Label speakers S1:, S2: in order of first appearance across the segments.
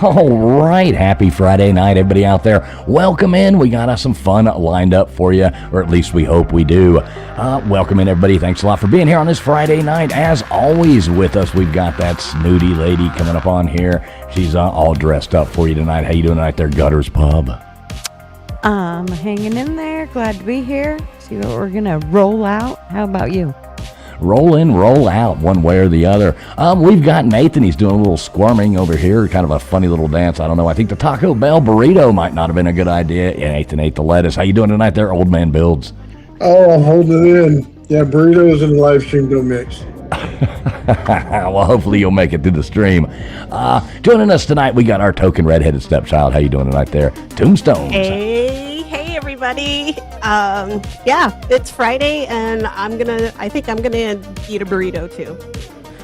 S1: All right, happy Friday night, everybody out there. Welcome in. We got some fun lined up for you, or at least we hope we do. Welcome in, everybody. Thanks a lot for being here on this Friday night. As always with us, we've got that snooty lady coming up on here. She's all dressed up for you tonight. How you doing tonight there, Gutters Pub?
S2: I'm hanging in there. Glad to be here. See what we're going to roll out. How about you?
S1: Roll in, roll out, one way or the other. We've got Nathan. He's doing a little squirming over here, kind of a funny little dance. I don't know. I think the Taco Bell burrito might not have been a good idea. Yeah, Nathan ate the lettuce. How you doing tonight there, Old Man Builds?
S3: Oh, I'm holding it in. Yeah, burritos and live stream don't mix.
S1: Well, hopefully you'll make it through the stream. Joining us tonight, we got our token redheaded stepchild. How you doing tonight there, Tombstones?
S4: Hey, everybody. Yeah, it's Friday, and I think I'm gonna eat a burrito too.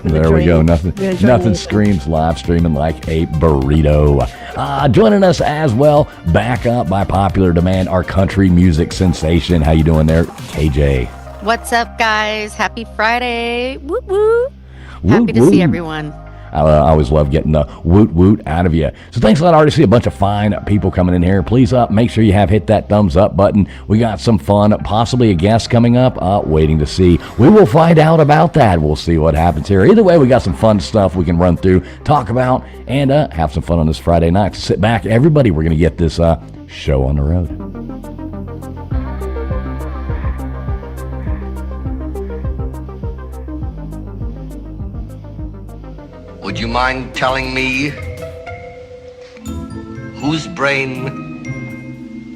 S1: There we go. Nothing screams live streaming like a burrito. Joining us as well, back up by popular demand, our country music sensation. How you doing there, KJ?
S5: What's up, guys? Happy Friday. Woot woot.
S1: Woot,
S5: Happy to
S1: woot.
S5: see everyone.
S1: I always love getting the woot woot out of you. So thanks a lot. I already see a bunch of fine people coming in here. Please make sure you have hit that thumbs up button. We got some fun, possibly a guest coming up. Waiting to see. We will find out about that. We'll see what happens here. Either way, we got some fun stuff we can run through, talk about, and have some fun on this Friday night. So sit back, everybody. We're going to get this show on the road.
S6: Would you mind telling me whose brain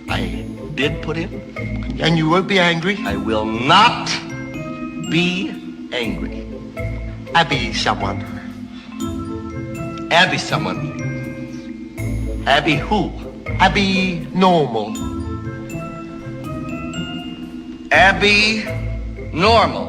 S6: I did put in?
S7: And you won't be angry?
S6: I will not be angry.
S7: Abby someone.
S6: Abby someone. Abby who?
S7: Abby normal.
S6: Abby normal.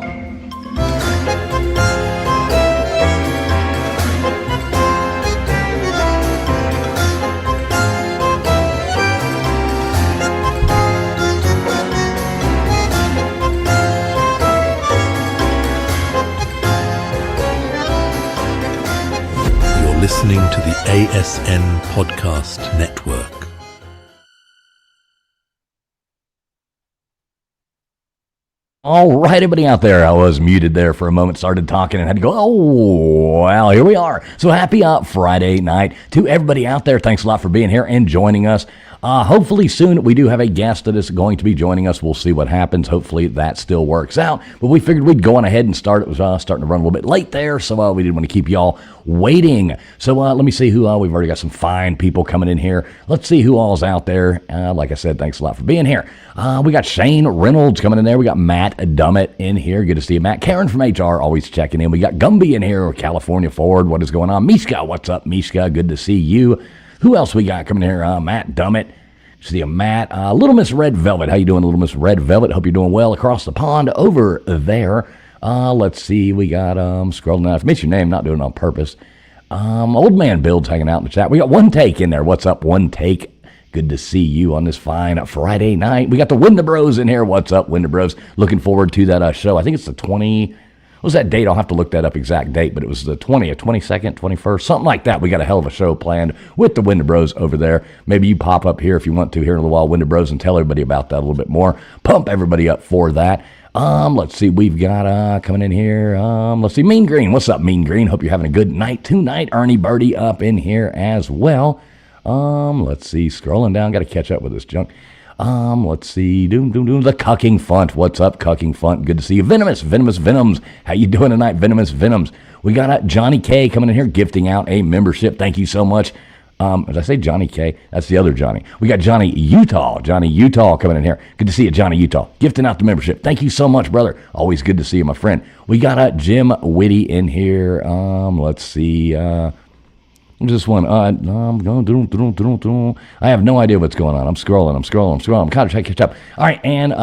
S8: Listening to the ASN Podcast Network.
S1: All right, everybody out there. I was muted there for a moment, started talking, and had to go, oh, well, here we are. So happy Friday night to everybody out there. Thanks a lot for being here and joining us. Hopefully soon we do have a guest that is going to be joining us. We'll see what happens. Hopefully that still works out. But we figured we'd go on ahead and start. It was starting to run a little bit late there, so we didn't want to keep y'all waiting. So let me see who, we've already got some fine people coming in here. Let's see who all's out there. Like I said, thanks a lot for being here. We got Shane Reynolds coming in there. We got Matt Dummett in here. Good to see you, Matt. Karen from HR always checking in. We got Gumby in here, California Forward. What is going on? Mishka, what's up, Mishka? Good to see you. Who else we got coming here? Matt Dummett. See you, Matt. Little Miss Red Velvet. How you doing, Little Miss Red Velvet? Hope you're doing well across the pond over there. Let's see. We got, scrolling down. If I miss your name, not doing it on purpose. Old Man Build's hanging out in the chat. We got One Take in there. What's up, One Take? Good to see you on this fine Friday night. We got the Winter Bros in here. What's up, Winter Bros? Looking forward to that show. I think it's the 20... What was that date? I'll have to look that up, exact date, but it was the 20th, 22nd, 21st, something like that. We got a hell of a show planned with the Winter Bros over there. Maybe you pop up here if you want to here in a little while, Winter Bros, and tell everybody about that a little bit more. Pump everybody up for that. Let's see, we've got coming in here. Let's see, Mean Green. What's up, Mean Green? Hope you're having a good night tonight. Ernie Birdie up in here as well. Let's see, scrolling down, got to catch up with this junk. Let's see, the Cucking Funt. What's up, Cucking Funt? Good to see you. Venomous Venoms. How you doing tonight, Venomous Venoms? We got Johnny K coming in here, gifting out a membership. Thank you so much. Did I say Johnny K? That's the other Johnny. We got Johnny Utah coming in here. Good to see you, Johnny Utah. Gifting out the membership. Thank you so much, brother. Always good to see you, my friend. We got Jim Whitty in here. Let's see, this one, I'm going. I have no idea what's going on. I'm scrolling. I'm kind of trying to catch up. All right, and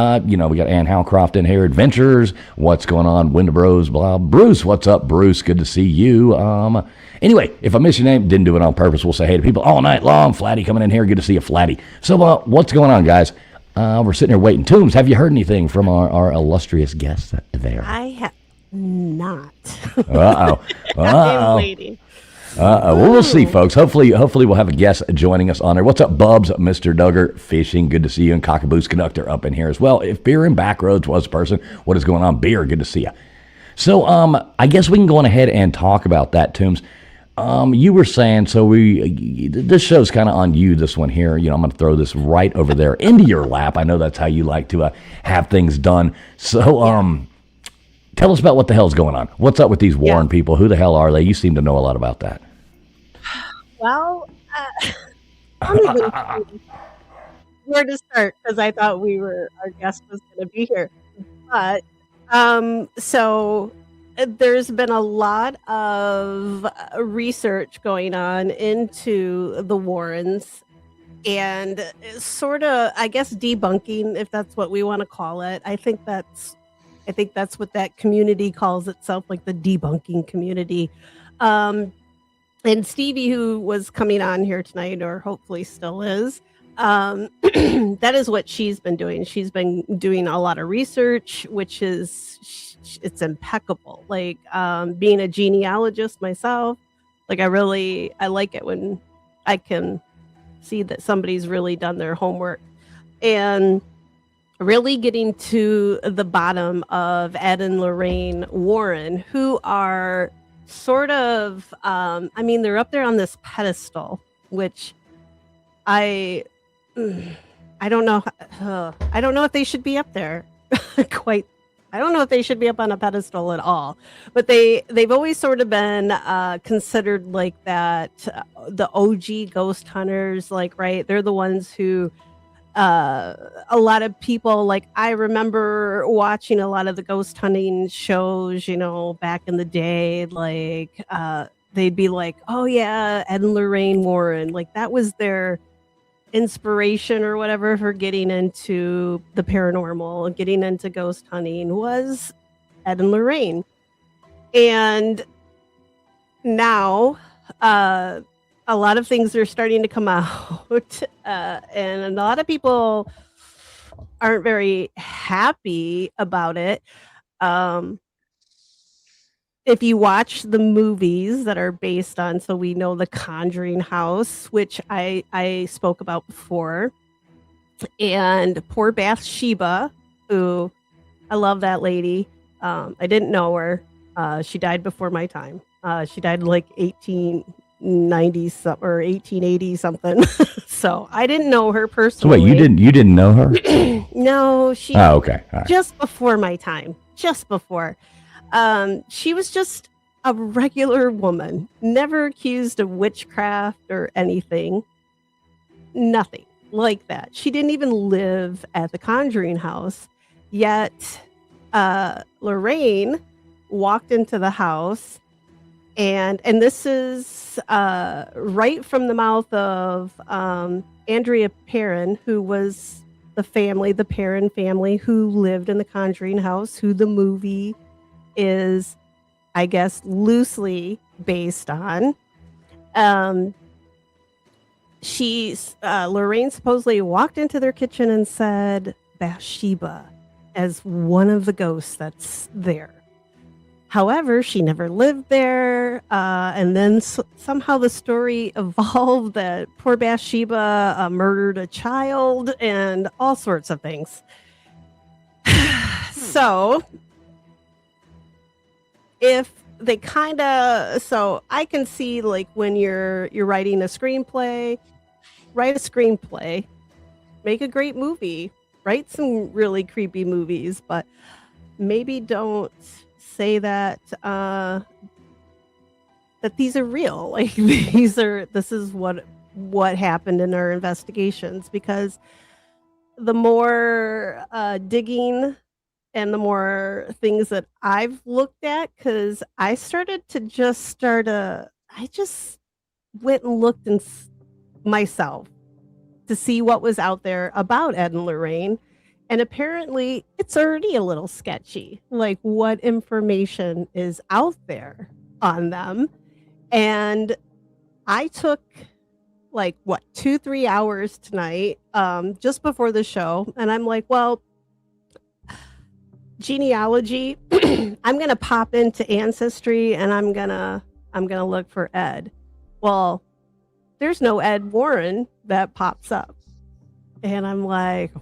S1: we got Ann Howcroft in here. Adventures. What's going on? Winter Bros. Blah. Bruce, what's up, Bruce? Good to see you. Anyway, if I miss your name, didn't do it on purpose. We'll say hey to people all night long. Flatty coming in here. Good to see you, Flatty. So, what's going on, guys? We're sitting here waiting. Toombs, have you heard anything from our illustrious guest there?
S4: I have not.
S1: Uh-oh.
S4: I've been waiting.
S1: Well, we'll see, folks. Hopefully we'll have a guest joining us on there. What's up, Bubs? Mr. Duggar Fishing. Good to see you. And Cockaboose Conductor up in here as well. If Beer and Backroads was a person, what is going on? Beer, good to see you. So, I guess we can go on ahead and talk about that, Toombs. You were saying, so this show's kind of on you, this one here. You know, I'm going to throw this right over there into your lap. I know that's how you like to have things done. So, tell us about what the hell's going on. What's up with these Warren people? Who the hell are they? You seem to know a lot about that.
S4: Well, I don't even know where to start because I thought our guest was going to be here. But, so there's been a lot of research going on into the Warrens and sort of, I guess, debunking, if that's what we want to call it. I think that's what that community calls itself, like the debunking community. And Stevi, who was coming on here tonight, or hopefully still is, that is what she's been doing. She's been doing a lot of research, which it's impeccable. Like being a genealogist myself, like I like it when I can see that somebody's really done their homework and really getting to the bottom of Ed and Lorraine Warren, who are sort of, they're up there on this pedestal, which I don't know. I don't know if they should be up there. I don't know if they should be up on a pedestal at all. But they've always sort of been considered like that, the OG ghost hunters, like, right? They're the ones who a lot of people, like, I remember watching a lot of the ghost hunting shows, you know, back in the day, like they'd be like, oh yeah, Ed and Lorraine Warren, like that was their inspiration or whatever for getting into the paranormal, getting into ghost hunting, was Ed and Lorraine. And now a lot of things are starting to come out, and a lot of people aren't very happy about it. If you watch the movies that are based on, so we know the Conjuring house, which I spoke about before, and poor Bathsheba, who I love that lady. I didn't know her. She died before my time. She died like 1890 or 1880 something. So I didn't know her personally.
S1: So wait, you didn't know her?
S4: No, she.
S1: Oh, okay. All right.
S4: Just before my time. Just before. She was just a regular woman, never accused of witchcraft or anything. Nothing like that. She didn't even live at the Conjuring house. Yet Lorraine walked into the house, and this is right from the mouth of Andrea Perron, who was the Perron family who lived in the Conjuring house, who the movie is, I guess, loosely based on. Lorraine supposedly walked into their kitchen and said Bathsheba as one of the ghosts that's there. However, she never lived there, and then somehow the story evolved that poor Bathsheba murdered a child and all sorts of things. So if they so I can see, like, when you're writing a screenplay, write a screenplay, make a great movie, write some really creepy movies, but maybe don't say that that these are real. Like, this is what happened in our investigations, because the more digging and the more things that I've looked at, because I just went and looked myself to see what was out there about Ed and Lorraine. And apparently it's already a little sketchy, like what information is out there on them. And I took 2-3 hours tonight, just before the show. And I'm like, well, genealogy, I'm going to pop into Ancestry and I'm going to look for Ed. Well, there's no Ed Warren that pops up. And I'm like,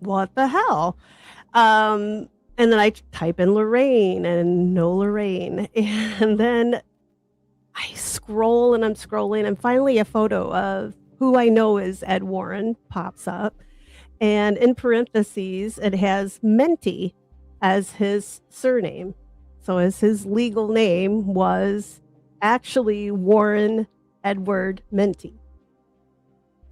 S4: what the hell? And then I type in Lorraine and no Lorraine. And then I scroll and I'm scrolling, and finally a photo of who I know is Ed Warren pops up. And in parentheses, it has Menti as his surname. So as his legal name was actually Warren Edward Menti.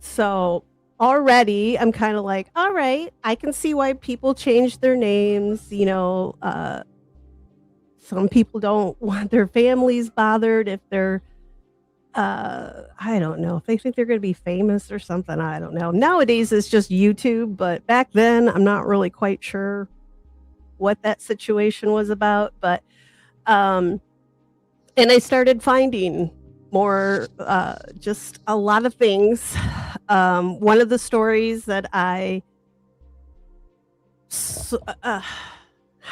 S4: So already I'm kind of like, all right, I can see why people change their names. You know, some people don't want their families bothered if they're, I don't know, if they think they're going to be famous or something. I don't know. Nowadays it's just YouTube, but back then I'm not really quite sure what that situation was about. But, and I started finding more, just a lot of things. One of the stories that how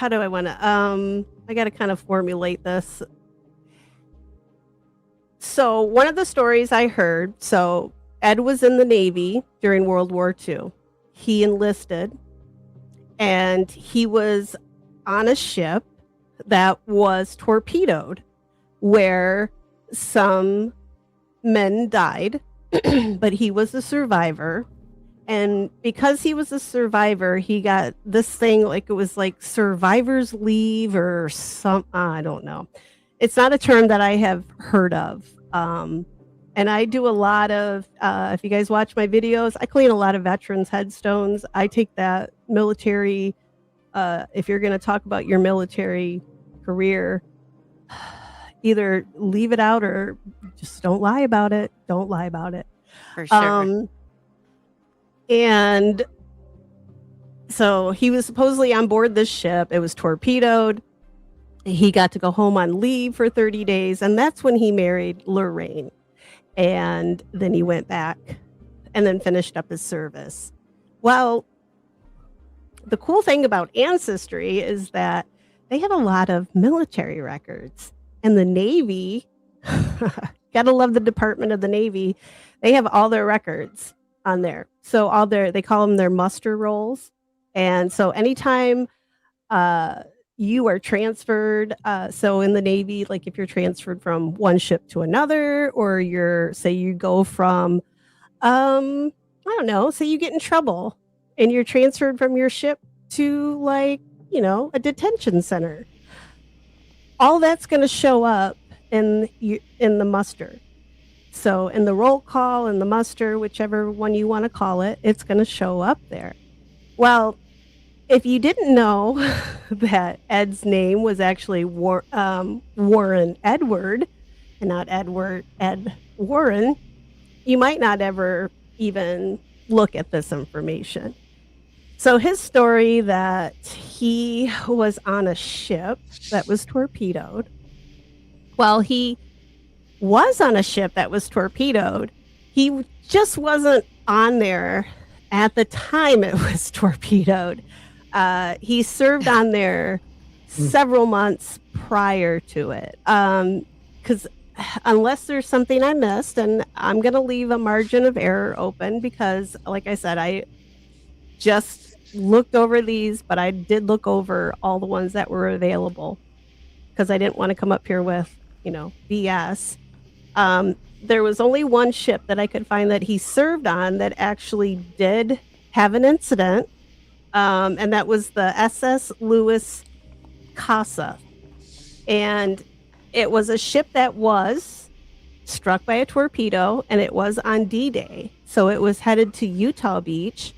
S4: do I want to, I got to kind of formulate this. So one of the stories I heard, so Ed was in the Navy during World War II. He enlisted and he was on a ship that was torpedoed where some men died, but he was a survivor. And because he was a survivor, he got this thing, like it was like survivor's leave or some, I don't know. It's not a term that I have heard of. And I do a lot of, if you guys watch my videos, I clean a lot of veterans' headstones. I take that military, if you're going to talk about your military career, either leave it out or just don't lie about it. Don't lie about it.
S5: For sure.
S4: And so he was supposedly on board this ship. It was torpedoed. He got to go home on leave for 30 days. And that's when he married Lorraine. And then he went back and then finished up his service. Well, the cool thing about Ancestry is that they have a lot of military records. And the Navy, gotta love the Department of the Navy, they have all their records on there. So they call them their muster rolls. And so anytime you are transferred, so in the Navy, like if you're transferred from one ship to another, or you go from, I don't know, say you get in trouble and you're transferred from your ship to like, a detention center. All that's going to show up in the muster. So in the roll call and the muster, whichever one you want to call it, it's going to show up there. Well, if you didn't know that Ed's name was actually Warren Edward and not Ed Warren, you might not ever even look at this information. So his story that he was on a ship that was torpedoed. Well, he was on a ship that was torpedoed. He just wasn't on there at the time it was torpedoed. He served on there several months prior to it. Because unless there's something I missed, and I'm going to leave a margin of error open because, like I said, I just looked over these, but I did look over all the ones that were available because I didn't want to come up here with, BS. There was only one ship that I could find that he served on that actually did have an incident. And that was the SS Louis Casa. And it was a ship that was struck by a torpedo, and it was on D-Day. So it was headed to Utah Beach.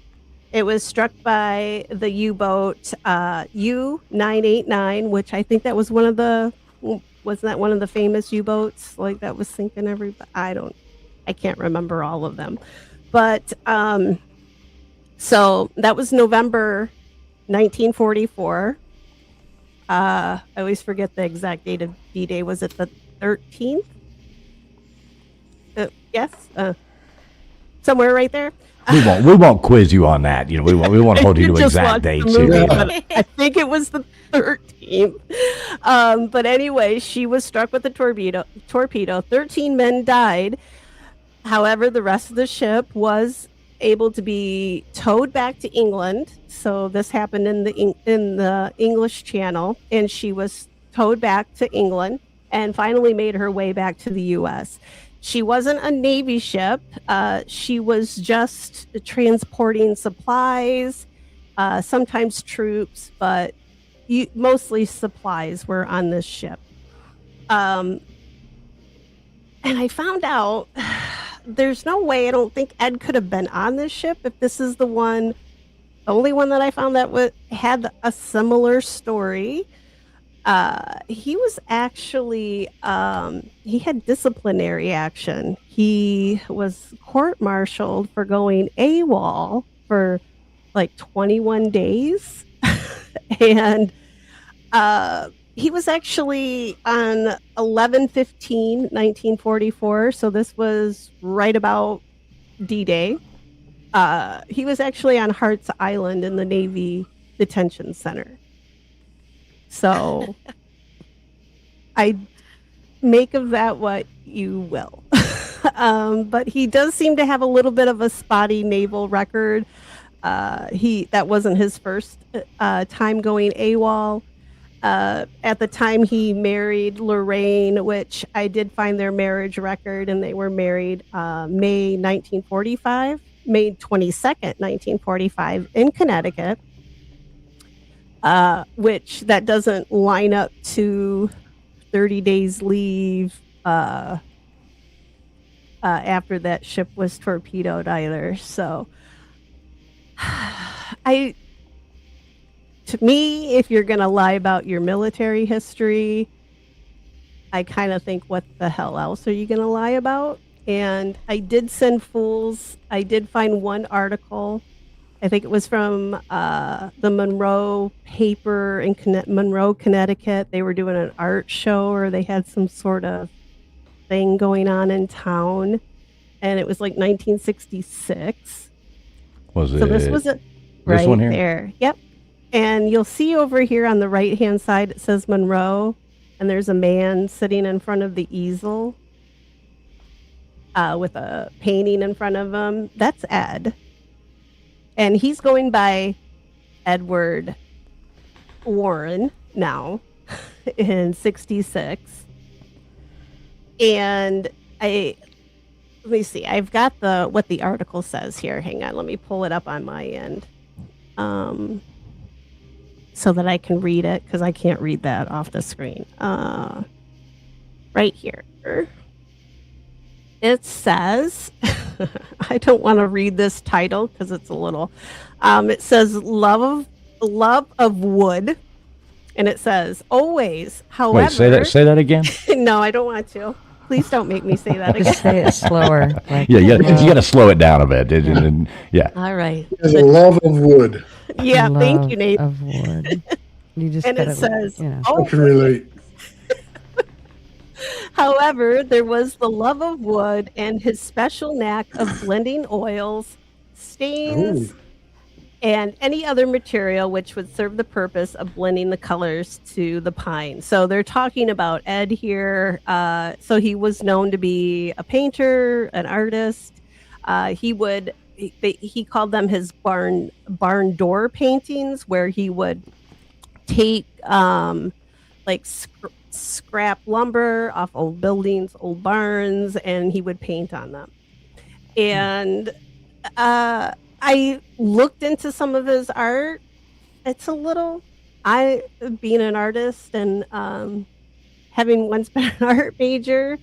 S4: It was struck by the U-boat U-989, which I think that was wasn't that one of the famous U-boats like that was sinking everybody? I can't remember all of them. But so that was November 1944. I always forget the exact date of D-Day. Was it the 13th? Yes. somewhere right there.
S1: We won't quiz you on that. We won't hold you to
S4: Just
S1: exact
S4: watched the
S1: dates
S4: movie,
S1: here.
S4: but I think it was the 13th. But anyway, she was struck with a torpedo. 13 men died. However, the rest of the ship was able to be towed back to England. So this happened in the English Channel, and she was towed back to England and finally made her way back to the U.S. She wasn't a Navy ship. She was just transporting supplies, sometimes troops, but mostly supplies were on this ship. And I found out there's no way, I don't think Ed could have been on this ship if this is the only one that I found that had a similar story. He was actually, he had disciplinary action. He was court-martialed for going AWOL for like 21 days. And he was actually on 11/15/1944. So this was right about D-Day. He was actually on Hart's Island in the Navy Detention Center. So I make of that what you will. But he does seem to have a little bit of a spotty naval record. That wasn't his first time going AWOL. At the time he married Lorraine, which I did find their marriage record, and they were married May 1945, May 22nd, 1945 in Connecticut. Which that doesn't line up to 30 days leave after that ship was torpedoed either. So to me, if you're going to lie about your military history, I kind of think, what the hell else are you going to lie about? And I did send fools. I did find one article. I think it was from the Monroe paper in Monroe, Connecticut. They were doing an art show, or they had some sort of thing going on in town. And it was like 1966.
S1: Was it?
S4: So this was it
S1: This one
S4: right
S1: here?
S4: there. Yep. And you'll see over here on the right-hand side, it says Monroe, and there's a man sitting in front of the easel with a painting in front of him. That's Ed. And he's going by Edward Warren now in 66. And let me see. I've got what the article says here. Hang on, let me pull it up on my end. So that I can read it, because I can't read that off the screen. Right here. It says, I don't want to read this title because it's a little, it says love of wood. And it says, always, however.
S1: Wait, say that again?
S4: No, I don't want to. Please don't make me say that again.
S2: Just say it slower. Like,
S1: Yeah, you got to slow it down a bit. Yeah.
S4: All right.
S3: There's a love of wood.
S4: Yeah, thank
S2: love
S4: you, Nate.
S2: of wood. You just
S4: And it
S2: gotta,
S4: says,
S2: you know.
S3: I can relate.
S4: However, there was the love of wood and his special knack of blending oils, stains,
S3: Ooh.
S4: and any other material which would serve the purpose of blending the colors to the pine. So they're talking about Ed here. So he was known to be a painter, an artist. He called them his barn door paintings, where he would take scrap lumber off old buildings, old barns, and he would paint on them. And I looked into some of his art. It's a little, being an artist and having once been an art major,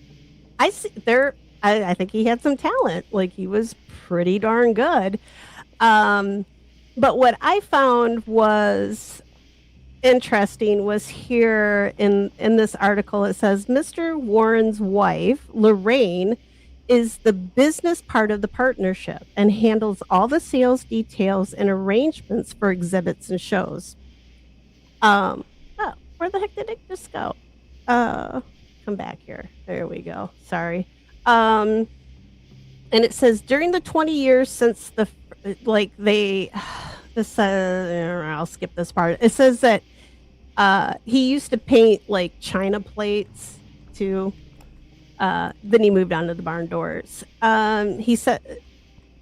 S4: I think he had some talent. Like, he was pretty darn good. But what I found was interesting was here in this article. It says Mr. Warren's wife, Lorraine, is the business part of the partnership and handles all the sales details and arrangements for exhibits and shows. Where the heck did it just go? Come back here. There we go. Sorry. And it says during the 20 years since the I'll skip this part. It says that he used to paint like china plates too. Then he moved on to the barn doors. He said,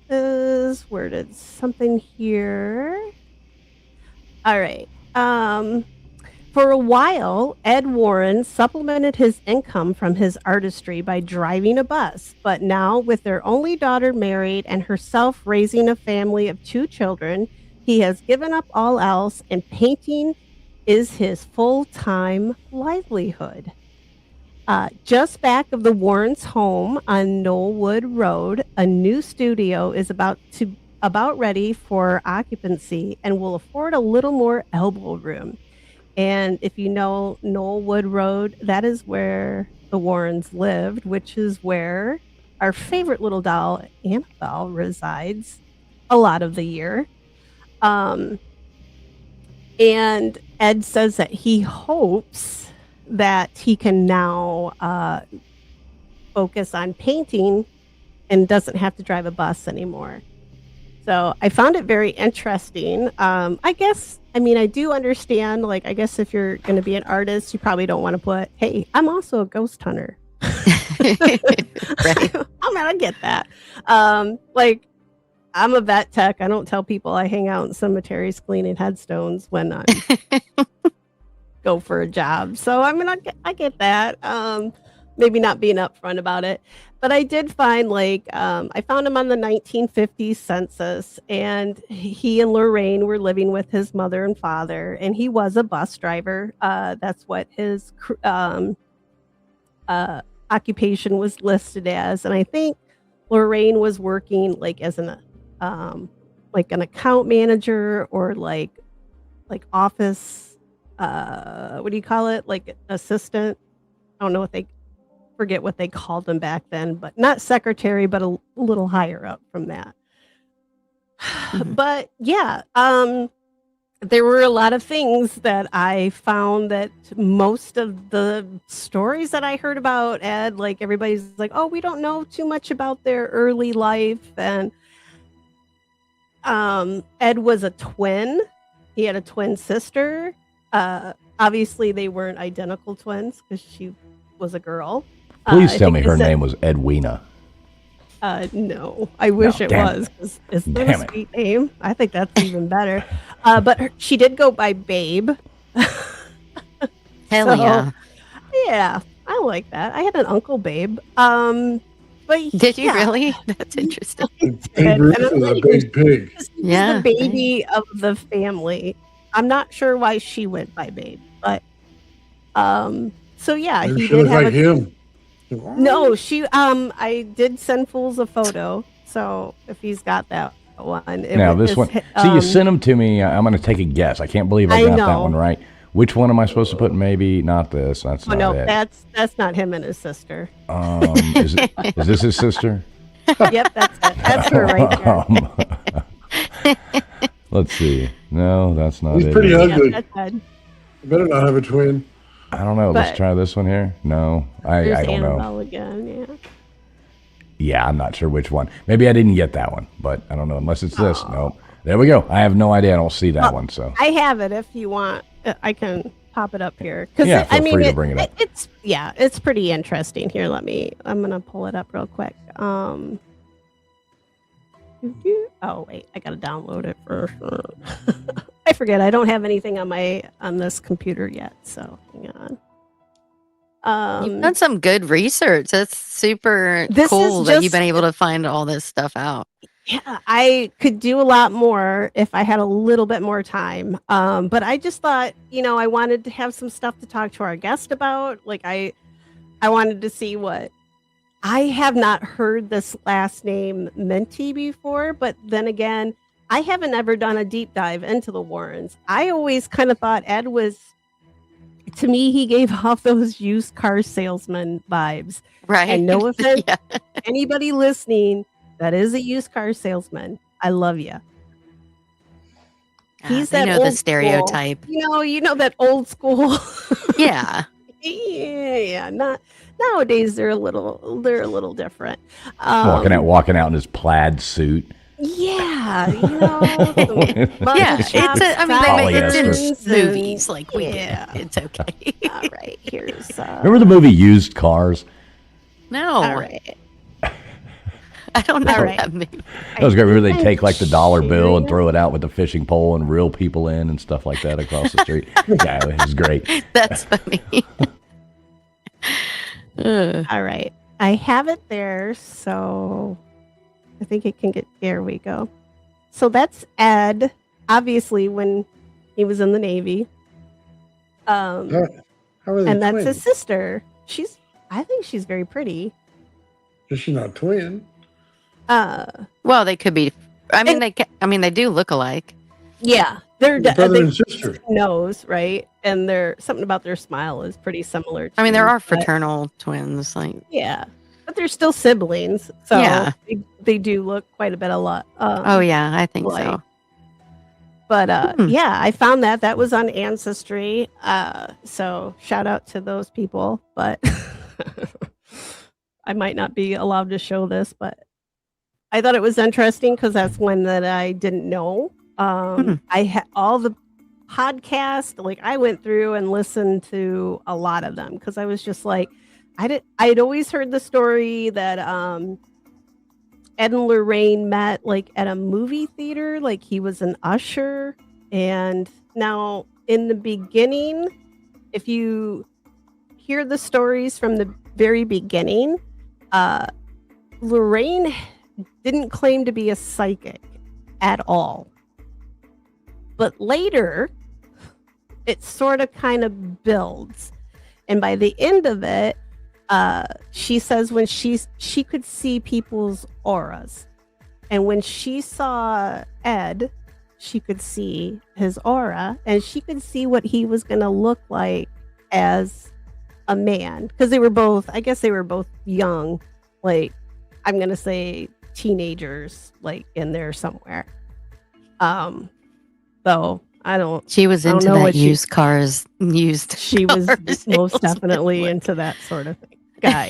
S4: where did something here? All right. For a while, Ed Warren supplemented his income from his artistry by driving a bus. But now, with their only daughter married and herself raising a family of 2 children, he has given up all else, and painting is his full-time livelihood. Just back of the Warrens' home on Knollwood Road, a new studio is about ready for occupancy and will afford a little more elbow room. And if you know Knollwood Road, that is where the Warrens lived, which is where our favorite little doll, Annabelle, resides a lot of the year. And Ed says that he hopes that he can now focus on painting and doesn't have to drive a bus anymore. So I found it very interesting. I do understand, like, I guess if you're going to be an artist, you probably don't want to put, hey, I'm also a ghost hunter.
S5: Right.
S4: I get that. Like, I'm a vet tech. I don't tell people I hang out in cemeteries cleaning headstones when I go for a job. So, I get that. Maybe not being upfront about it. But I did find, I found him on the 1950s census, and he and Lorraine were living with his mother and father, and he was a bus driver. That's what his occupation was listed as. And I think Lorraine was working, as an account manager or office, what do you call it? Like assistant. I don't know forget what they called them back then, but not secretary, but a little higher up from that. Mm-hmm. But yeah, there were a lot of things that I found that most of the stories that I heard about Ed, everybody's like, oh, we don't know too much about their early life. And Ed was a twin. He had a twin sister. Obviously, they weren't identical twins because she was a girl.
S1: Please tell me her name was Edwina.
S4: No, I wish it was, because it's not a sweet name. I think that's even better. But she did go by Babe.
S5: Hell yeah.
S4: Yeah, I like that. I had an uncle Babe. But
S5: did you really? That's interesting.
S3: Babe Ruth is a big pig.
S4: Yeah, the baby of the family. I'm not sure why she went by Babe, but so yeah, he did have
S3: him.
S4: No, I did send Fools a photo, so if he's got that one.
S1: This one. See, you sent them to me. I'm going to take a guess. I can't believe I got that one right. Which one am I supposed to put? Maybe not this. That's not it.
S4: That's not him and his sister.
S1: Is this his sister?
S4: Yep, that's it. That's her right there.
S1: Let's see. No, that's not
S3: He's
S1: it.
S3: He's pretty ugly.
S4: That's Ed.
S3: You better not have a twin.
S1: I don't know. Let's try this one here. No, I don't know.
S4: Annabelle again, yeah.
S1: Yeah, I'm not sure which one. Maybe I didn't get that one, but I don't know. Unless it's this. Nope. There we go. I have no idea. I don't see that one. So
S4: I have it. If you want, I can pop it up here.
S1: Yeah, feel free to bring it up.
S4: It's pretty interesting. Here, I'm gonna pull it up real quick. Oh wait, I gotta download it first. I forget. I don't have anything on this computer yet, so hang on.
S5: You've done some good research. That's super cool that you've been able to find all this stuff out.
S4: Yeah, I could do a lot more if I had a little bit more time. But I just thought, I wanted to have some stuff to talk to our guest about. I wanted to see what. I have not heard this last name Minty before, but then again, I haven't ever done a deep dive into the Warrens. I always kind of thought Ed was, to me, he gave off those used car salesman vibes.
S5: Right.
S4: And no offense, anybody listening that is a used car salesman, I love you. He's that old
S5: the stereotype.
S4: School, you know that old school.
S5: Yeah.
S4: Yeah, nowadays they're a little different.
S1: Walking out in his plaid suit.
S4: Yeah,
S5: Yeah, it's in movies like we
S4: yeah.
S5: do. It's okay.
S4: All right, here's
S1: Remember the movie Used Cars?
S5: No,
S4: all right.
S5: I don't know
S4: All right.
S5: that movie.
S1: That was great. Remember they take like the dollar bill and
S4: sharing
S1: throw it out with the fishing pole and reel people in and stuff like that across the street. Yeah, it was great.
S5: That's funny.
S4: All right. I have it there, so I think it can get. There we go. So that's Ed, obviously, when he was in the Navy.
S3: How are they
S4: And that's
S3: twins?
S4: his sister. I think she's very pretty.
S3: She's not a twin.
S5: Well, they could be. I mean, they do look alike.
S4: Yeah, they're
S3: Brother and sister.
S4: nose, right? And they're something about their smile is pretty similar.
S5: I mean, there are
S4: but-
S5: fraternal twins. Like,
S4: Yeah, but they're still siblings, so
S5: Yeah.
S4: they do look quite a bit alike.
S5: oh yeah, I think
S4: like-
S5: so.
S4: But yeah, I found that was on Ancestry. So shout out to those people. But I might not be allowed to show this, but I thought it was interesting because that's one that I didn't know. I had all the podcasts, like I went through and listened to a lot of them because I was just like, I'd always heard the story that Ed and Lorraine met like at a movie theater, like he was an usher. And now in the beginning, if you hear the stories from the very beginning, Lorraine didn't claim to be a psychic at all. But later, it sort of kind of builds. And by the end of it, she says when she could see people's auras. And when she saw Ed, she could see his aura and she could see what he was going to look like as a man. Because I guess they were both young, like I'm going to say teenagers, like in there somewhere. So I don't.
S5: She was
S4: I don't
S5: into
S4: know
S5: that
S4: what she-
S5: used cars.
S4: She was
S5: cars.
S4: most definitely into that sort of thing. Guy.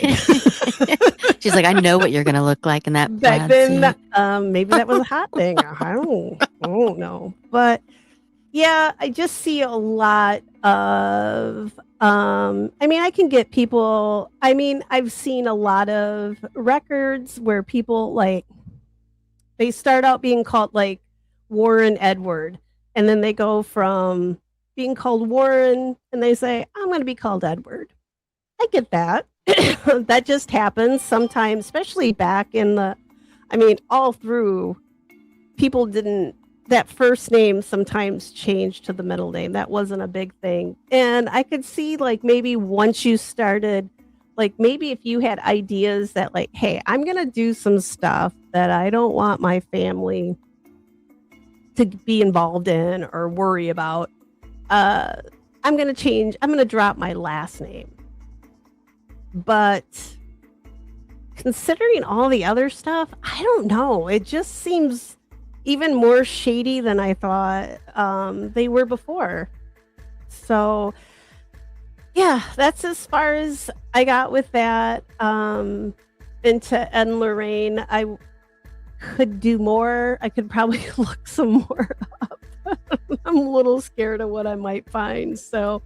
S5: She's like, I know what you're gonna look like in that
S4: Back
S5: plaid
S4: then,
S5: suit.
S4: maybe that was a hot thing. I don't know. But yeah, I just see a lot of I mean, I can get people, I mean, I've seen a lot of records where people like they start out being called like Warren Edward, and then they go from being called Warren and they say, I'm going to be called Edward. I get that. That just happens sometimes, especially back in all through, people didn't, that first name sometimes changed to the middle name. That wasn't a big thing. And I could see like maybe once you started, like maybe if you had ideas that like, hey, I'm going to do some stuff that I don't want my family to be involved in or worry about, I'm going to drop my last name. But considering all the other stuff, I don't know. It just seems even more shady than I thought they were before. So, yeah, that's as far as I got with that. Into Ed and Lorraine, I could do more. I could probably look some more up. I'm a little scared of what I might find. So,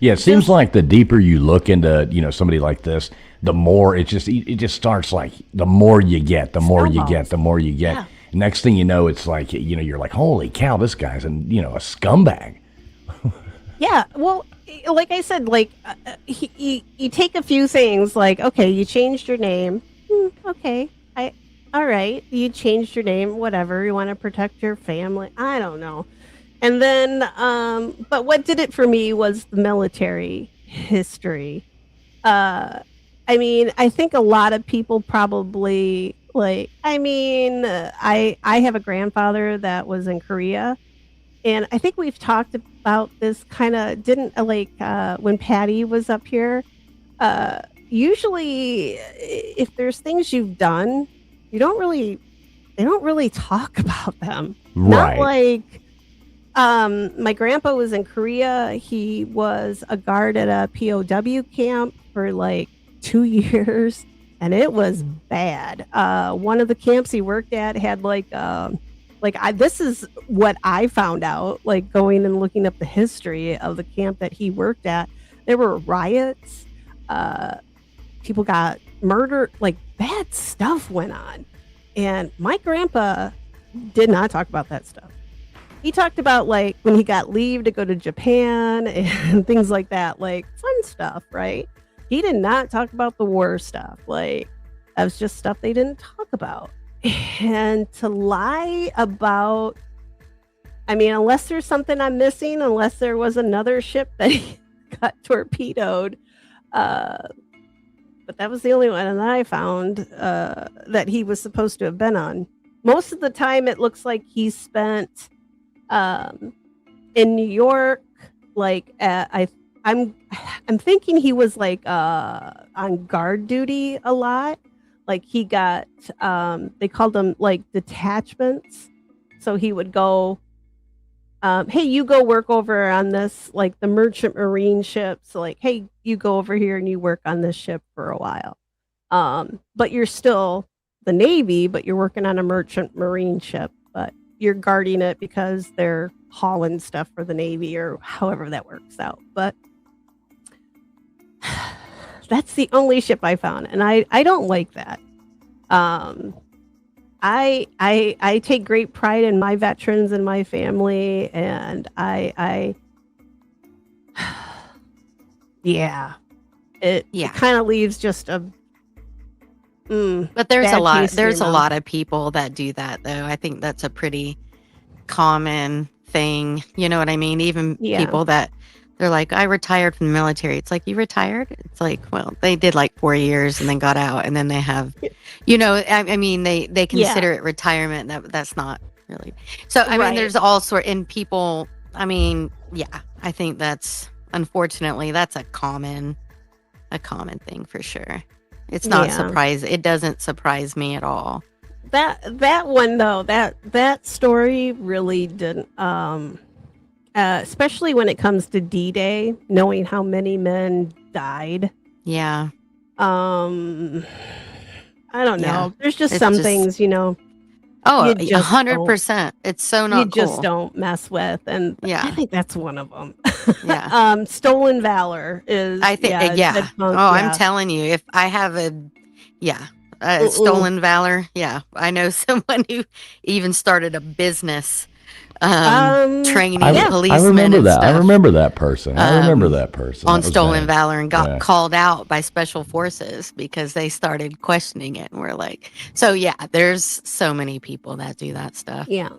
S1: yeah, it seems like the deeper you look into, somebody like this, the more it just starts like the more you get, the more you get, the more you get.
S4: Yeah.
S1: Next thing you know, it's like, you're like, holy cow, this guy's a scumbag.
S4: Yeah, well, like I said, like you take a few things, like okay, you changed your name, okay, all right, you changed your name, whatever, you want to protect your family, I don't know, and then, but what did it for me was the military history. I mean, I think a lot of people probably like. I mean, I have a grandfather that was in Korea. And I think we've talked about this kind of when Patty was up here. Usually, if there's things you've done, they don't really talk about them.
S1: Right.
S4: Not like My grandpa was in Korea. He was a guard at a POW camp for like 2 years, and it was bad. One of the camps he worked at had this is what I found out, like going and looking up the history of the camp that he worked at. There were riots. People got murdered. Like bad stuff went on, and my grandpa did not talk about that stuff. He talked about like when he got leave to go to Japan and things like that, like fun stuff, right? He did not talk about the war stuff. Like that was just stuff they didn't talk about. And to lie about, I mean, unless there's something I'm missing, unless there was another ship that got torpedoed, but that was the only one that I found that he was supposed to have been on. Most of the time, it looks like he spent in New York. Like I'm thinking he was like on guard duty a lot. Like he got they called them like detachments. So he would go, hey, you go work over on this, like the merchant marine ships. Like, hey, you go over here and you work on this ship for a while. But you're still the Navy, but you're working on a merchant marine ship, but you're guarding it because they're hauling stuff for the Navy or however that works out. But that's the only ship I found, and I don't like that. I take great pride in my veterans and my family, and it kind of leaves just a
S5: but there's a lot of people that do that, though. I think that's a pretty common thing. You know what I mean? Even people that they're like, I retired from the military. It's like, you retired? It's like, well, they did like 4 years and then got out, and then they have, I mean, they consider it retirement. That's not really. So I mean, there's all in people. I mean, I think that's, unfortunately, that's a common thing for sure. It's not surprising. It doesn't surprise me at all.
S4: That one though, that story really didn't. Especially when it comes to D-Day, knowing how many men died.
S5: Yeah.
S4: I don't know. There's just some things,
S5: Oh, 100%. It's so not cool.
S4: You just don't mess with, and I think that's one of them.
S5: Yeah.
S4: Stolen valor is.
S5: I think. I'm telling you, if I have stolen valor. Yeah, I know someone who even started a business. Training policemen.
S1: I remember
S5: and
S1: that.
S5: Stuff,
S1: I remember that person. On
S5: stolen valor, and got called out by special forces because they started questioning it. And we're like, so there's so many people that do that stuff.
S4: Yeah,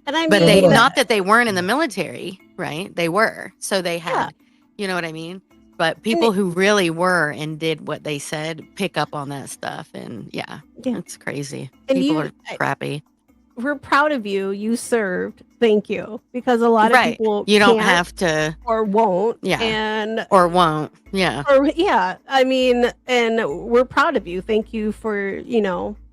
S4: and I mean,
S5: but they not that they weren't in the military, right? They were, so they had, you know what I mean. But people who really were and did what they said pick up on that stuff, and it's crazy. And people are crappy.
S4: We're proud of you. You served. Thank you. Because a lot of people
S5: you don't have to
S4: or won't.
S5: Or won't. Yeah.
S4: I mean, and we're proud of you. Thank you for,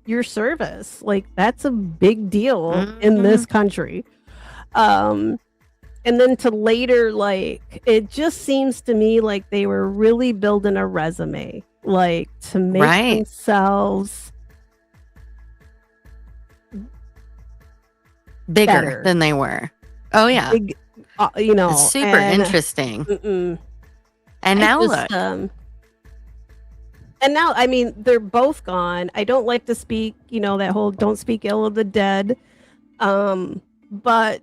S4: your service. Like that's a big deal in this country. And then to later, like, it just seems to me like they were really building a resume, like to make themselves
S5: bigger than they were. Oh yeah.
S4: Big,
S5: it's super interesting. And now look.
S4: And now, I mean, they're both gone. I don't like to speak, that whole don't speak ill of the dead. But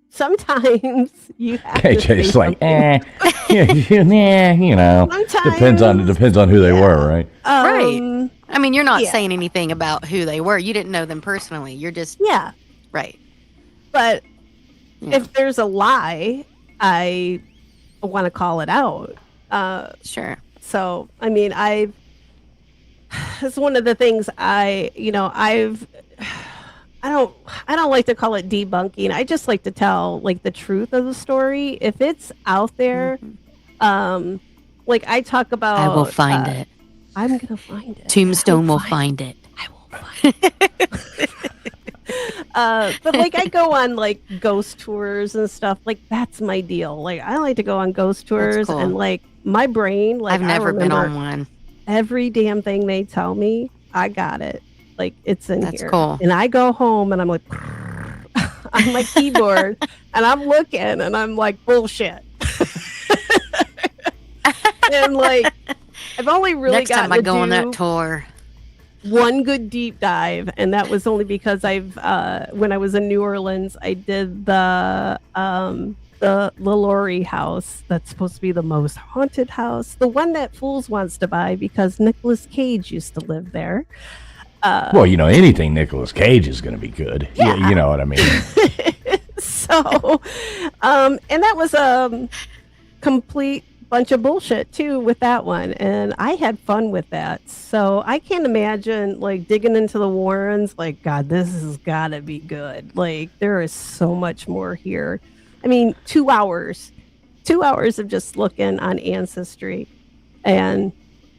S4: sometimes you have
S1: KJ's
S4: to
S1: like, depends on who they were, right?
S5: Right. I mean, you're not saying anything about who they were. You didn't know them personally. You're just right.
S4: But if there's a lie, I want to call it out.
S5: Sure.
S4: So, I mean, it's one of the things I don't like to call it debunking. I just like to tell like the truth of the story. If it's out there, like I talk about,
S5: I will find it.
S4: I'm gonna find it.
S5: Tombstone will find it.
S4: I will find it. But like I go on like ghost tours and stuff. Like that's my deal. Like I like to go on ghost tours
S5: cool.
S4: and like my brain. Like
S5: I've never been on one.
S4: Every damn thing they tell me, I got it. Like it's in
S5: That's
S4: here.
S5: cool.
S4: And I go home and I'm like on my keyboard and I'm looking and I'm like bullshit. And like I've only really
S5: Next time I go on that tour.
S4: One good deep dive, and that was only because I've when I was in New Orleans, I did the Laurie house. That's supposed to be the most haunted house, the one that Fools wants to buy because Nicolas Cage used to live there.
S1: Well, you know, anything Nicolas Cage is going to be good.
S4: Yeah.
S1: You know what I mean?
S4: So, and that was a complete bunch of bullshit too with that one, and I had fun with that. So I can't imagine like digging into the Warrens. Like, God, this has got to be good. Like, there is so much more here. I mean, 2 hours of just looking on Ancestry, and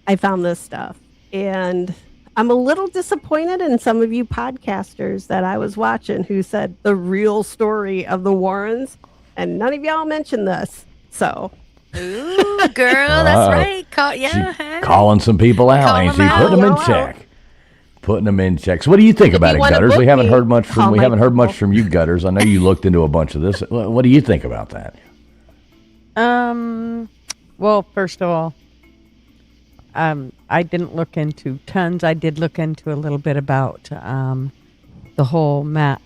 S4: I found this stuff. And I'm a little disappointed in some of you podcasters that I was watching who said the real story of the Warrens, and none of y'all mentioned this. So.
S5: Ooh, girl, that's right.
S1: Calling some people out, ain't she? Putting them in check. Putting them in check. So what do you think about it, Gutters? We haven't heard much from you, Gutters. I know you looked into a bunch of this. What do you think about that?
S2: Well, first of all, I didn't look into tons. I did look into a little bit about the whole Matt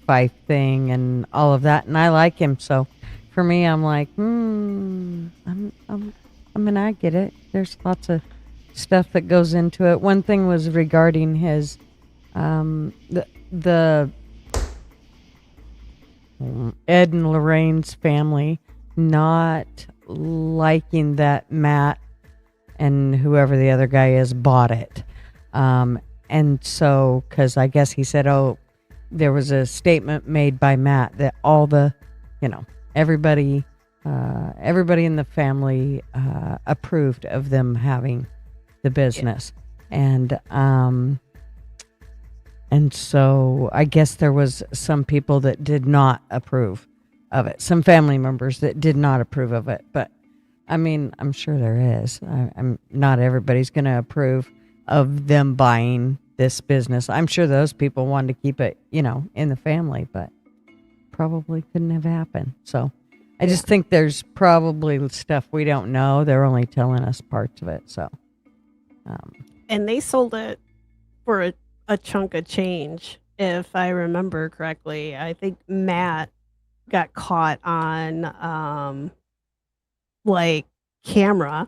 S2: Fife thing and all of that, and I like him, so for me, I'm like, I mean, I get it. There's lots of stuff that goes into it. One thing was regarding his, the Ed and Lorraine's family not liking that Matt and whoever the other guy is bought it. And so, because I guess he said, there was a statement made by Matt that all the, everybody in the family approved of them having the business. Yeah. And so I guess there was some people that did not approve of it, some family members that did not approve of it. But I mean, I'm sure there is. I'm not everybody's going to approve of them buying this business. I'm sure those people wanted to keep it, in the family, but probably couldn't have happened. So I just think there's probably stuff we don't know. They're only telling us parts of it. So,
S4: and they sold it for a chunk of change, if I remember correctly. I think Matt got caught on camera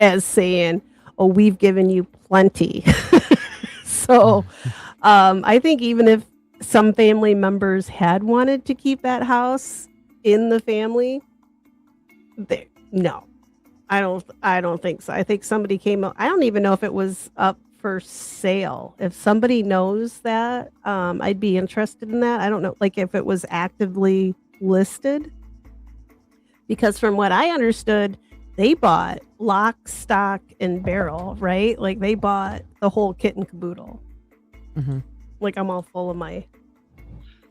S4: as saying, "Oh, we've given you plenty." So, I think even if some family members had wanted to keep that house in the family, no, I don't think so. I think somebody came up. I don't even know if it was up for sale. If somebody knows that, I'd be interested in that. I don't know, like if it was actively listed, because from what I understood, they bought lock, stock, and barrel, right? Like they bought the whole kit and caboodle.
S2: Mm-hmm.
S4: Like I'm all full of my.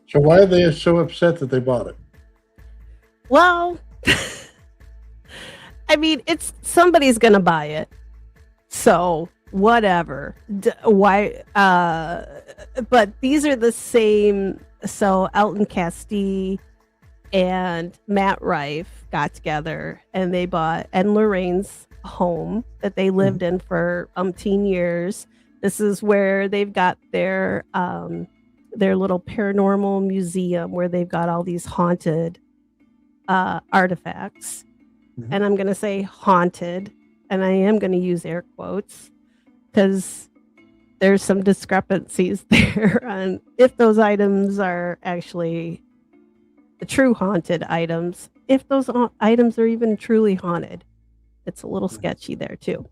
S3: So why are they so upset that they bought it?
S4: Well, I mean, it's somebody's gonna buy it, so whatever. Why? But these are the same. So Elton Castee and Matt Rife got together and they bought Ed and Lorraine's home that they lived in for umpteen years. This is where they've got their little paranormal museum where they've got all these haunted artifacts. Mm-hmm. And I'm going to say haunted, and I am going to use air quotes because there's some discrepancies there on if those items are actually the true haunted items, if those items are even truly haunted. It's a little sketchy there too.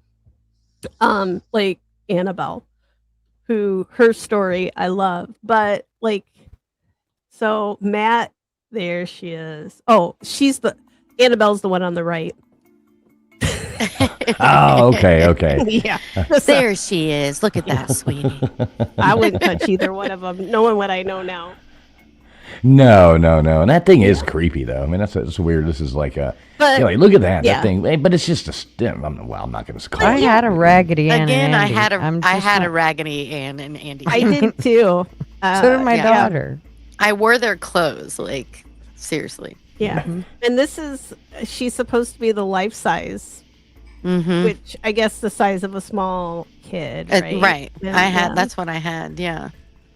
S4: Like Annabelle, who her story I love, but like, so Matt, there she is. Oh, Annabelle's the one on the right.
S1: Oh, okay.
S4: Yeah.
S5: There she is. Look at that, sweetie.
S4: I wouldn't touch either one of them, knowing what I know now.
S1: No. And that thing is creepy, though. I mean, that's weird. This is like a...
S4: But
S1: Anyway, look at that.
S4: yeah.
S1: That thing. But it's just a stem. I'm not going to call
S2: I
S1: it.
S2: had a Raggedy Ann.
S5: Again,
S2: and
S5: I
S2: Andy.
S5: had
S2: I'm just
S5: a
S2: not-
S5: Raggedy Ann and Andy.
S4: I did too.
S2: So did my
S5: yeah.
S2: daughter.
S5: I wore their clothes, like seriously.
S4: Yeah. And she's supposed to be the life size,
S5: Mm-hmm.
S4: which I guess the size of a small kid, right?
S5: Right.
S4: And,
S5: That's what I had. Yeah.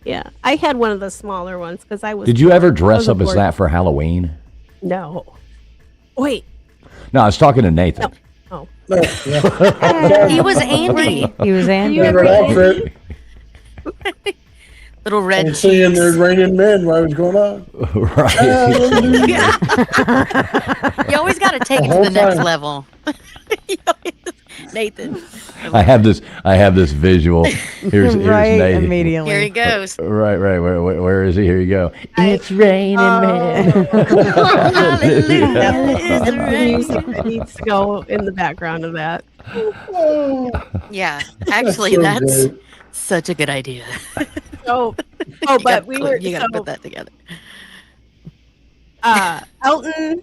S4: Yeah. I had one of the smaller ones because I was.
S1: Did you ever
S4: I
S1: dress
S4: was
S1: up as
S4: bored.
S1: that for Halloween?
S4: No. Wait.
S1: No, I was talking to Nathan.
S4: Oh.
S3: No, yeah.
S5: He was Andy.
S2: He was Andy.
S3: Favorite outfit.
S5: Little red
S3: And seeing
S5: cheeks.
S3: there's raining men while it was going on.
S1: Right.
S3: Hallelujah.
S5: You always got to take it to
S3: whole
S5: the next
S3: time.
S5: level. Nathan.
S1: I have this visual. Here's
S2: right
S1: Nathan.
S2: immediately.
S5: Here he goes.
S1: Right. Where is he? Here you go. It's raining, man.
S5: Hallelujah.
S4: That's
S5: It's
S4: the
S5: rain.
S4: music that needs to go in the background of that.
S5: Yeah. Actually,
S3: So
S5: that's
S3: great.
S5: such a good idea.
S4: So,
S5: You
S4: but
S5: gotta you got to put that together.
S4: Elton,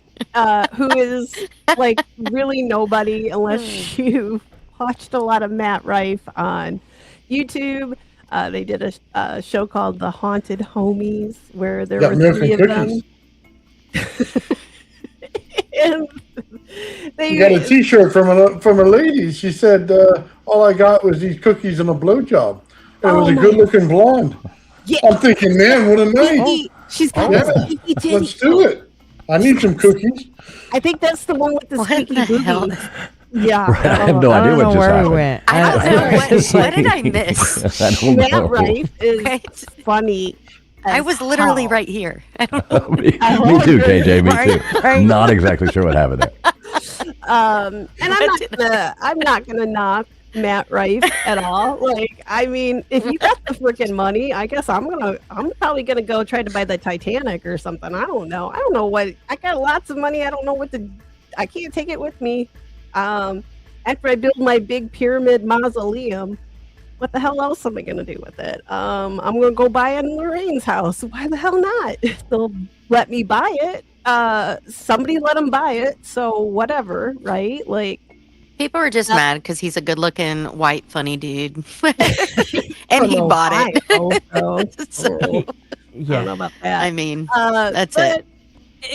S4: who is like really nobody unless you watched a lot of Matt Rife on YouTube. They did a show called The Haunted Homies where there
S3: Got
S4: were
S3: milk
S4: 3
S3: and
S4: of them. And they
S3: You got a T-shirt from a lady. She said, "All I got was these cookies and a blowjob." And it was
S4: Oh
S3: a
S4: my-
S3: good-looking blonde.
S4: yeah,
S3: I'm thinking, man, what a night!
S4: she's got
S3: Yeah,
S4: the squeaky titty.
S3: let's do it. I need some cookies.
S4: I think that's the one with the
S5: What
S4: squeaky
S5: the hell?
S4: booty. Yeah,
S1: I have no
S2: I
S1: idea
S2: don't
S1: what
S2: know
S1: just
S2: where
S1: happened.
S2: we went.
S5: I don't know.
S2: was
S5: What did I miss?
S1: I don't
S4: Matt
S1: know.
S4: Rife is
S5: Right.
S4: funny.
S5: I
S4: as
S5: was literally
S4: hell.
S5: right here. I don't know.
S1: me too, KJ. Me too.
S2: Right.
S1: Not exactly sure what happened there.
S4: And I'm not gonna knock Matt Rife at all. Like, I mean, if you got the freaking money, I guess I'm probably gonna go try to buy the Titanic or something. I don't know what. I got lots of money. I don't know what to. I can't take it with me. After I build my big pyramid mausoleum, what the hell else am I gonna do with it? I'm gonna go buy it in Lorraine's house. Why the hell not? They'll let me buy it. Somebody let him buy it, so whatever, right? Like,
S5: People are just mad because he's a good-looking white funny dude, and he bought it. So,
S4: I don't
S2: Yeah.
S4: know about that.
S5: I mean,
S4: That's
S5: it.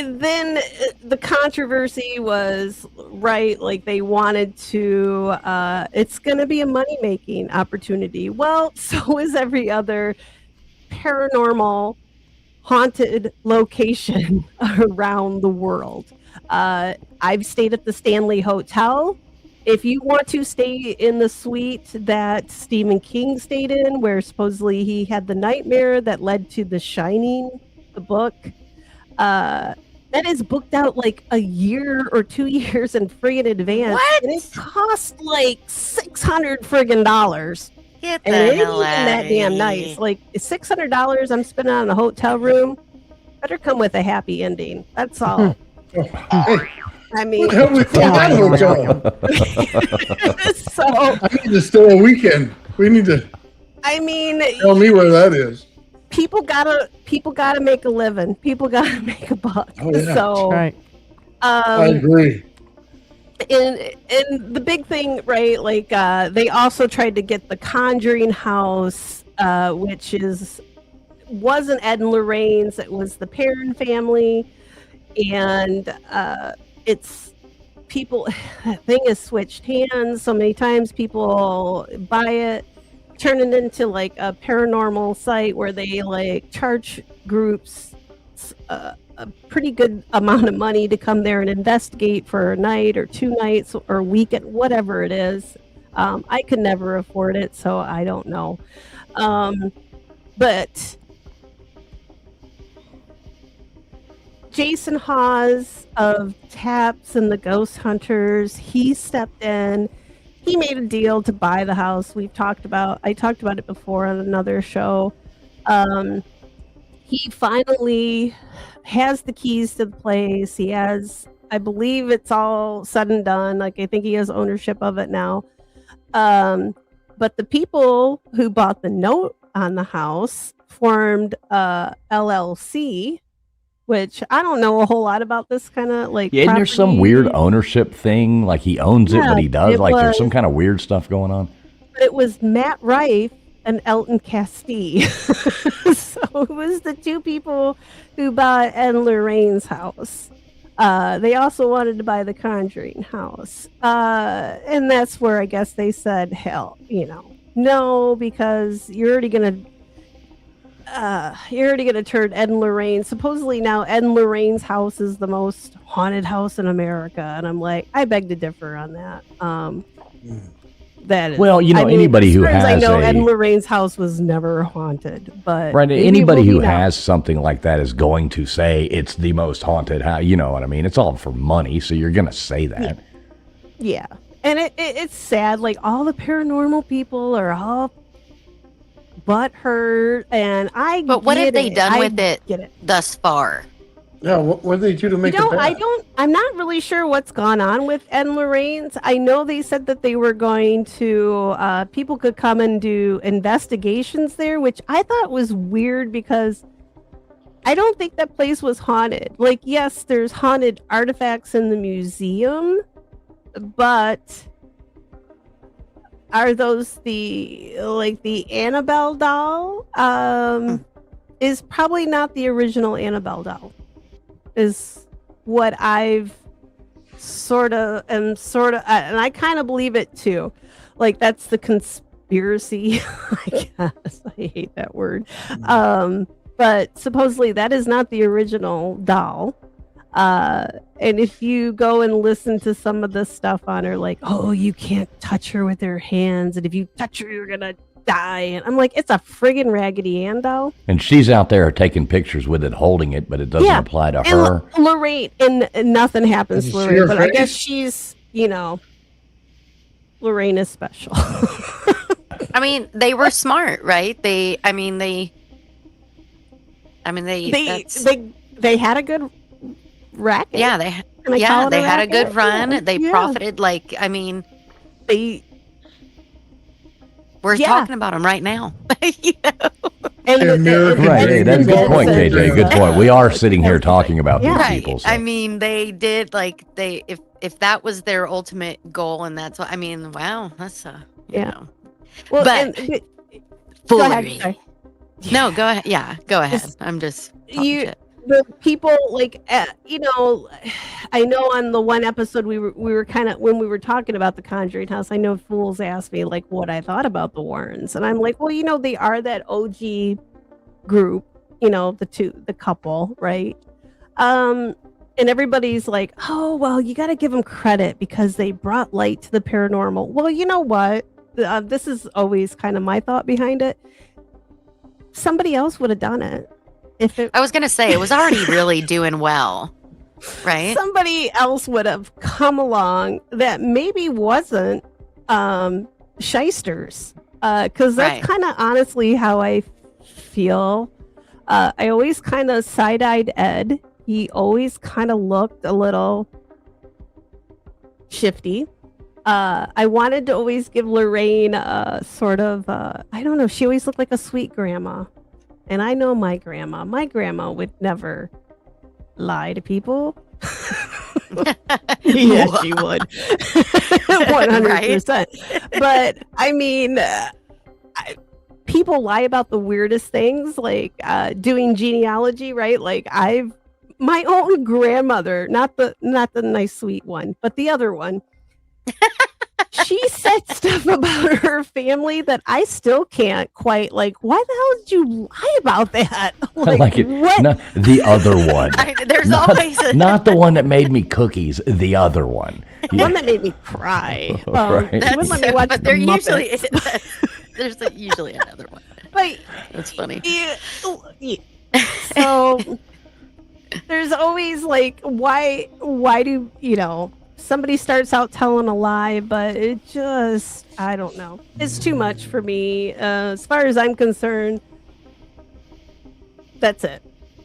S4: Then the controversy was right, like they wanted to. It's going to be a money-making opportunity. Well, so is every other paranormal haunted location around the world. I've stayed at the Stanley Hotel. If you want to stay in the suite that Stephen King stayed in, where supposedly he had the nightmare that led to The Shining, the book, that is booked out like a year or 2 years in friggin' advance.
S5: What?
S4: And it cost like $600 friggin' dollars.
S5: Get the
S4: And it ain't even
S5: hell out
S4: that damn nice. Like $600 I'm spending on a hotel room. Better come with a happy ending. That's all. I mean,
S3: What the hell we call that hotel?
S4: so
S3: I need to stay a weekend. We need to
S4: I mean,
S3: tell me where that is.
S4: people gotta make a living. People gotta make a buck.
S3: Oh, yeah.
S4: So
S2: Right.
S3: I agree.
S4: and the big thing, right? Like they also tried to get the Conjuring house, which wasn't Ed and Lorraine's. It was the Perrin family, and it's people. That thing has switched hands so many times. People buy it, turn it into like a paranormal site where they like charge groups a pretty good amount of money to come there and investigate for a night or 2 nights or a weekend, whatever it is. I could never afford it, so I don't know. But Jason Hawes of Taps and the Ghost Hunters, he stepped in. He made a deal to buy the house. I talked about it before on another show. He finally has the keys to the place. He has I believe it's all said and done. Like, I think he has ownership of it now. But the people who bought the note on the house formed a LLC, which I don't know a whole lot about this kind of like.
S1: Yeah, isn't there some weird ownership thing? Like he owns it, but he does. Like there's some kind of weird stuff going on.
S4: But it was Matt Rife and Elton Castee. So it was the two people who bought Ed and Lorraine's house. They also wanted to buy the Conjuring house. And that's where I guess they said, hell, no, because you're already going to turn Ed and Lorraine. Supposedly now Ed and Lorraine's house is the most haunted house in America. And I'm like, I beg to differ on that. That is,
S1: well, anybody who has
S4: I know Ed and Lorraine's house was never haunted, but
S1: right, anybody who has something like that is going to say it's the most haunted house. You know what I mean? It's all for money, so you're going to say that.
S4: Yeah. And it's sad. Like all the paranormal people are all butthurt, and
S5: But what have they done with it thus far?
S3: Yeah, what did they do to make it bad?
S4: I'm not really sure what's gone on with Ed and Lorraine's. I know they said that they were going to, people could come and do investigations there, which I thought was weird because I don't think that place was haunted. Like, yes, there's haunted artifacts in the museum, but are those the Annabelle doll? Is probably not the original Annabelle doll. Is what I've and I kind of believe it too. Like that's the conspiracy, I guess. I hate that word. But supposedly that is not the original doll. And if you go and listen to some of the stuff on her, like, oh, you can't touch her with your hands, and if you touch her, you're gonna die. And I'm like, it's a friggin' Raggedy Ann doll.
S1: And she's out there taking pictures with it, holding it, but it doesn't apply to her.
S4: Lorraine, and nothing happens to Lorraine, but I guess she's, Lorraine is special.
S5: I mean, they were smart, right? They had
S4: a good racket.
S5: Yeah, they had a good run. Yeah. They profited. We're talking about them right now.
S1: Right, that's a good point, KJ. Good point. We are sitting here talking about these people. So.
S5: I mean, they did if that was their ultimate goal, and that's what I mean. Wow, that's you know.
S4: Well,
S5: but
S4: go ahead.
S5: No, go ahead. Yeah, go ahead. I'm just shit.
S4: The people I know on the one episode we were kind of, when we were talking about the Conjuring house, I know fools asked me like what I thought about the Warrens, and I'm like, well, they are that OG group, the couple, right? And everybody's like, oh, well, you got to give them credit because they brought light to the paranormal. Well, you know what? This is always kind of my thought behind it. Somebody else would have done it.
S5: I was going to say, it was already really doing well, right?
S4: Somebody else would have come along that maybe wasn't shysters. Because that's kind of honestly how I feel. I always kind of side-eyed Ed. He always kind of looked a little shifty. I wanted to always give Lorraine a sort of, I don't know, she always looked like a sweet grandma. And I know my grandma. My grandma would never lie to people. Yes, she would. 100%. But I mean, people lie about the weirdest things, like doing genealogy, right? Like my own grandmother, not the nice sweet one, but the other one. She said stuff about her family that I still can't quite why the hell did you lie about that?
S1: I like it.
S4: What?
S1: No, the other one.
S5: There's always
S1: not the one that made me cookies. The other one.
S4: The one that made me cry.
S1: Right.
S4: Wouldn't let me watch
S5: but
S4: the
S5: there's usually another one.
S4: But
S5: that's funny.
S4: So there's always why do somebody starts out telling a lie, but it just, I don't know. It's too much for me. As far as I'm concerned, that's it.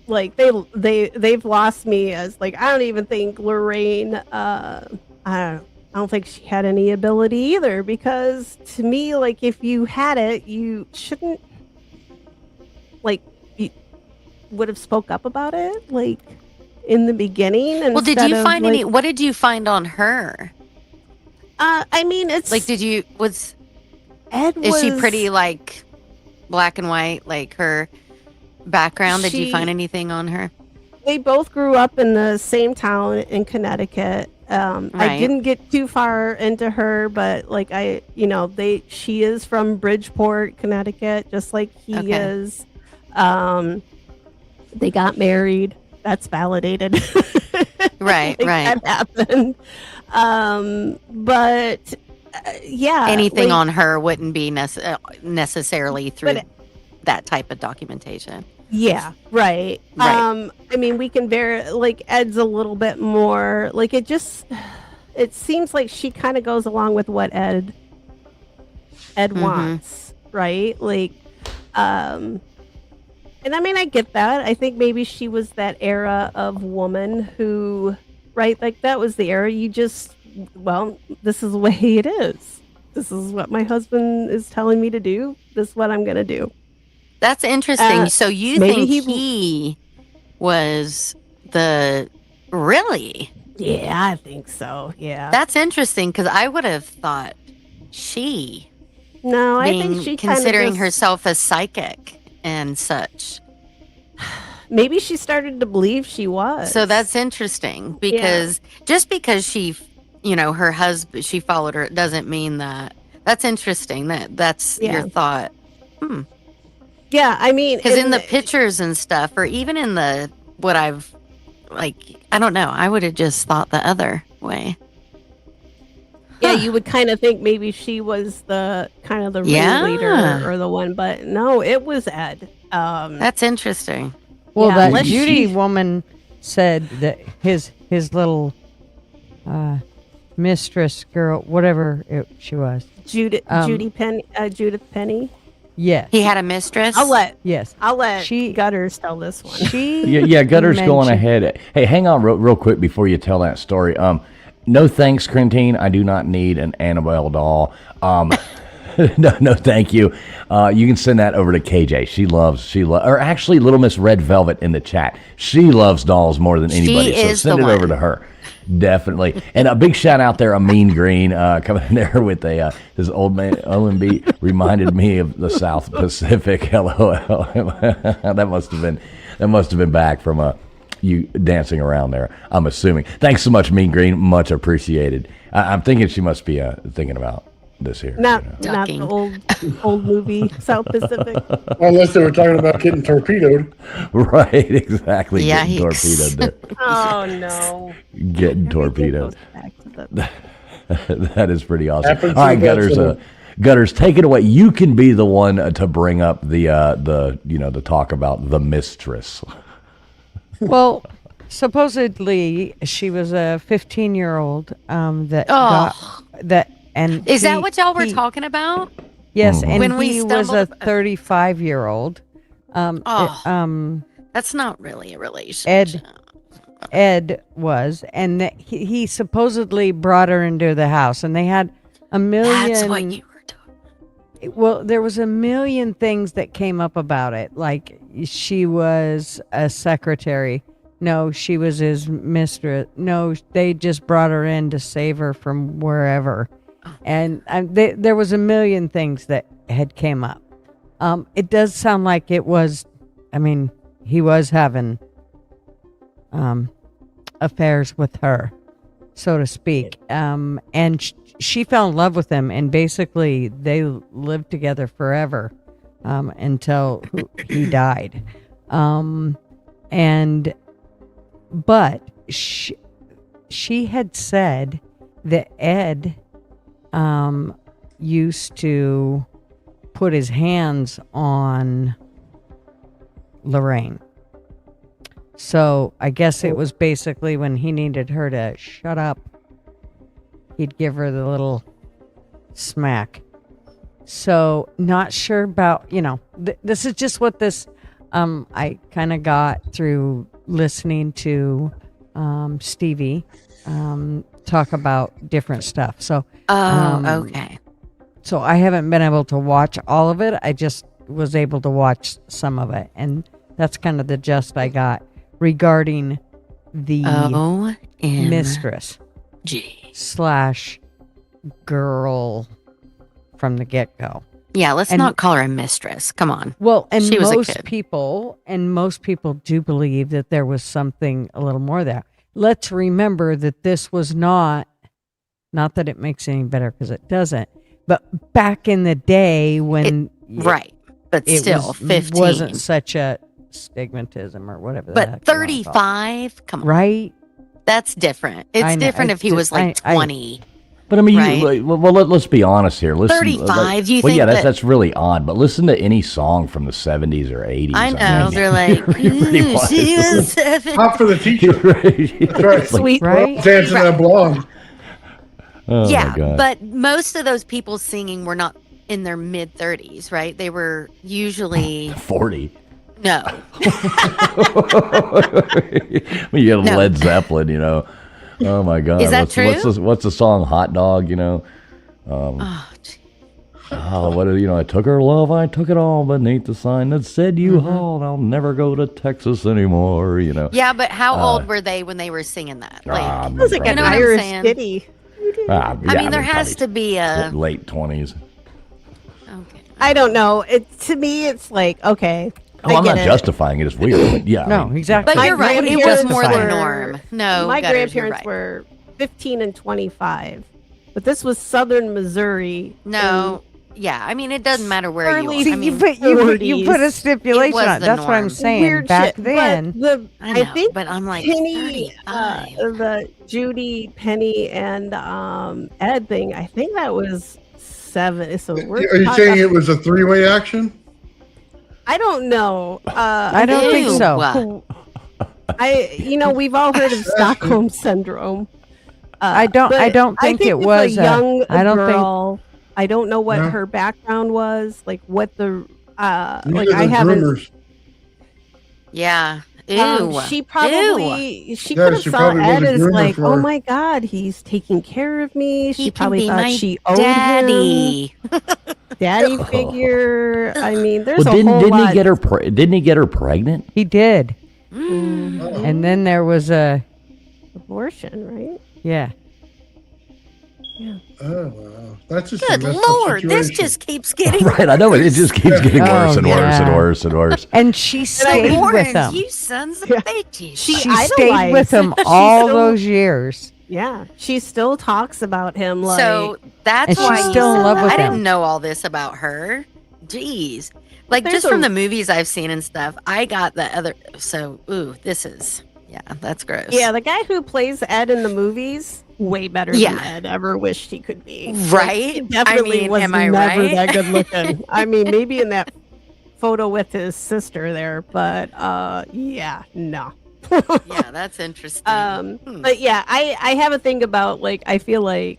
S4: like they've lost me as like I don't even think Lorraine. I don't think she had any ability either, because to me, like if you had it, you shouldn't like you would have spoke up about it like in the beginning.
S5: Well, did you find any? What did you find on her?
S4: I mean, it's
S5: like, is she pretty like black and white, like her background? Did you find anything on her?
S4: They both grew up in the same town in Connecticut. I didn't get too far into her, but like she is from Bridgeport, Connecticut, just like he is. They got married. That's validated.
S5: Right.
S4: That happened. But yeah,
S5: anything on her wouldn't be necessarily through that type of documentation.
S4: Yeah, right. I mean, we can like Ed's a little bit more like it seems like she kind of goes along with what Ed wants, right? Like, and I mean, I get that. I think maybe she was that era of woman who, right? Like that was the era this is the way it is. This is what my husband is telling me to do. This is what I'm going to do.
S5: That's interesting. So you think he was really?
S4: Yeah, I think so. Yeah.
S5: That's interesting because I would have thought
S4: No, I think she
S5: considering herself a psychic and such.
S4: Maybe she started to believe she was.
S5: So that's interesting because just because she, her husband, she followed her, it doesn't mean that. That's interesting. That's your thought.
S4: Yeah, I mean,
S5: because in the pictures and stuff, or even in I don't know, I would have just thought the other way.
S4: Yeah, you would kind of think maybe she was the ringleader or the one, but no, it was Ed.
S5: That's interesting.
S2: Well, that Judy woman said that his little mistress girl, whatever she was,
S4: Judith Penny.
S2: Yes.
S5: He had a mistress?
S4: I'll let
S2: she
S4: Gutters tell this one.
S1: Gutters going ahead. Hey, hang on real quick before you tell that story. No thanks, Crentine. I do not need an Annabelle doll. No, thank you. You can send that over to KJ. Or actually Little Miss Red Velvet in the chat. She loves dolls more than anybody. So send it over to her. Definitely. And a big shout out there, a Mean Green, coming in there with his old man OMB reminded me of the South Pacific. LOL. That must have been back from you dancing around there, I'm assuming. Thanks so much, Mean Green. Much appreciated. I'm thinking she must be thinking about this here.
S4: Not the old movie South Pacific.
S3: Unless they were talking about getting torpedoed.
S1: Right, exactly.
S5: Yeah,
S1: getting torpedoed there.
S4: Oh no.
S1: Getting torpedoed. That is pretty awesome.
S3: Happens
S1: all right, Gutters, take it away. You can be the one to bring up the talk about the mistress.
S2: Well, supposedly she was a 15-year-old and
S5: is that what y'all were talking about?
S2: Yes, and when he was a 35-year-old.
S5: That's not really a relationship.
S2: Ed was, and he supposedly brought her into the house, and they had a million.
S5: That's what you were talking.
S2: Well, there was a million things that came up about it, like she was a secretary. No, she was his mistress. No, they just brought her in to save her from wherever. And there was a million things that had came up. It does sound like it was, he was having affairs with her, so to speak. And she fell in love with him, and basically they lived together forever until he died. But she had said that Ed used to put his hands on Lorraine. So I guess it was basically when he needed her to shut up, he'd give her the little smack. So not sure about, this is just what this I kind of got through listening to Stevi talk about different stuff. So,
S5: okay.
S2: So I haven't been able to watch all of it. I just was able to watch some of it, and that's kind of the gist I got regarding the mistress / girl from the get-go.
S5: Yeah, let's not call her a mistress. Come on.
S2: Well, and
S5: she was a
S2: most
S5: kid.
S2: most people do believe that there was something a little more there. Let's remember that this was not that it makes it any better, because it doesn't, but back in the day when
S5: but still 15
S2: wasn't such a stigmatism or whatever.
S5: But 35, come on,
S2: right?
S5: That's different. It's different if he was like 20.
S1: But I mean,
S5: right?
S1: let's be honest here. Listen,
S5: 35. You
S1: well,
S5: think
S1: yeah, that's really odd. But listen to any song from the 70s or 80s.
S5: I know, they're like,
S3: she was 7. Hot for the teacher. That's right.
S2: Sweet, right?
S3: Dancing that blonde.
S1: Oh,
S5: yeah,
S1: my God.
S5: but most of those people singing were not in their mid 30s, right? They were usually
S1: 40.
S5: No.
S1: You had Led Zeppelin, you know. Oh my God!
S5: Is that true?
S1: What's the song? Hot Dog, you know. What you know? I took her love, I took it all beneath the sign that said you hauled. I'll never go to Texas anymore. You know.
S5: Yeah, but how old were they when they were singing that? Like,
S4: it was like an Irish ditty.
S5: I mean, there has to be a
S1: late 20s.
S5: Okay.
S4: I don't know. To me, it's like, okay.
S1: Oh, I'm not justifying it. It's weird, but yeah.
S2: No, exactly.
S5: But you're right. It was more the
S4: were-
S5: norm. No,
S4: my
S5: Gutters,
S4: grandparents
S5: you're right.
S4: were 15 and 25, but this was Southern Missouri.
S5: No. Yeah, I mean, it doesn't matter where you
S4: early-
S5: are. I mean,
S2: you put a stipulation
S5: was
S2: on it.
S5: the
S2: That's what I'm
S5: norm.
S2: saying.
S4: Weird
S2: Back
S4: shit,
S2: then,
S4: but
S5: I know,
S4: think
S5: but I'm like,
S4: Penny,
S5: 35.
S4: the Judy, Penny, and Ed thing. I think that was 7. So we're
S3: Are you saying it was a 3-way action?
S4: I don't know.
S2: I don't think so.
S4: We've all heard of Stockholm syndrome.
S2: I don't think it
S4: it's
S2: was
S4: a young
S2: I don't
S4: girl. I don't know what
S3: Yeah.
S4: her background was, like what the
S3: These are the groomers.
S5: Yeah. Ew.
S4: she probably she
S3: Yeah,
S4: could have
S3: she
S4: saw
S3: probably was
S4: Ed
S3: a
S4: as
S3: groomer
S4: like,
S3: for
S4: oh
S3: her.
S4: my God, he's taking care of me.
S5: He
S4: She
S5: can
S4: probably
S5: be
S4: thought
S5: my
S4: she owed
S5: daddy.
S4: him. Daddy figure. I mean, there's
S1: Well,
S4: a whole
S1: didn't
S4: lot.
S1: he get her? Didn't he get her pregnant?
S2: he did,
S5: Mm.
S2: and then there was a
S4: Abortion, right?
S2: yeah.
S3: Oh wow, that's just a
S5: Good
S3: messed up
S5: Lord, this
S3: situation.
S5: just keeps getting
S1: Right, I know it just keeps getting worse and
S2: Oh,
S1: worse and
S2: yeah.
S1: worse and worse.
S2: And she stayed with
S5: Warrens,
S2: him.
S5: you sons of
S4: Yeah.
S5: bitches.
S2: She
S4: idolized.
S2: stayed with him
S4: She
S2: all
S4: still-
S2: those years.
S4: Yeah, she still talks about him like.
S5: So that's
S2: And she's
S5: why you
S2: still in
S5: said
S2: love
S5: that.
S2: with
S5: I
S2: him.
S5: didn't know all this about her. Jeez. Like
S4: There's
S5: just from
S4: a-
S5: the movies I've seen and stuff, I got the other. So, this is, that's gross.
S4: Yeah, the guy who plays Ed in the movies, way better
S5: Yeah.
S4: than Ed ever wished he could be.
S5: Right?
S4: He definitely
S5: I mean,
S4: was
S5: am I
S4: never
S5: right?
S4: that good looking. I mean, maybe in that photo with his sister there, but yeah, no.
S5: Yeah, that's interesting.
S4: But yeah, I have a thing about, like, I feel like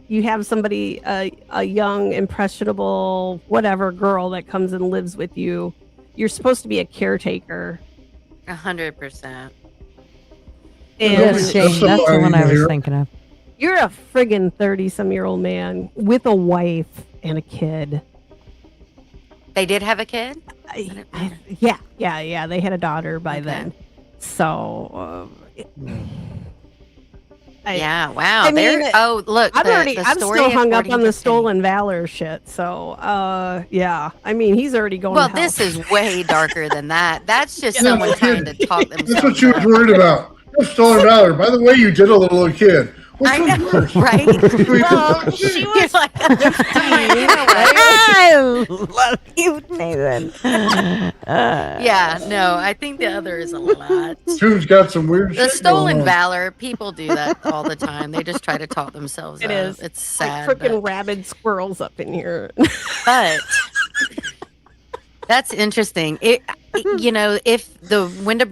S4: you have somebody, a young, impressionable, whatever girl that comes and lives with you. You're supposed to be a caretaker.
S5: 100%.
S4: And
S2: Yes, Shane, that's the one I was thinking of.
S4: you're a friggin' 30-some-year-old man with a wife and a kid.
S5: They did have a kid?
S4: Yeah. They had a daughter by
S5: Okay.
S4: then. So,
S5: Yeah, wow.
S4: I mean,
S5: look,
S4: I'm still hung up on the stolen valor shit. So, yeah. I mean, he's already going.
S5: Well,
S4: to hell.
S5: this is way darker than that. That's just
S3: Yeah,
S5: someone
S3: no
S5: trying to
S3: kidding.
S5: talk
S3: That's
S5: themselves
S3: what she was
S5: up.
S3: worried about. No stolen valor. By the way, you did a little kid. Which
S5: I
S3: one's
S5: know,
S3: worse?
S5: right? Well, she was like,
S2: I love you, Nathan.
S5: yeah, no, I think the other is a lot.
S3: Tune's got some weird
S5: The
S3: shit
S5: stolen
S3: going on.
S5: valor, people do that all the time. They just try to talk themselves
S4: It
S5: up.
S4: is.
S5: It's sad.
S4: like freaking
S5: but-
S4: rabid squirrels up in here.
S5: But that's interesting. If the Winda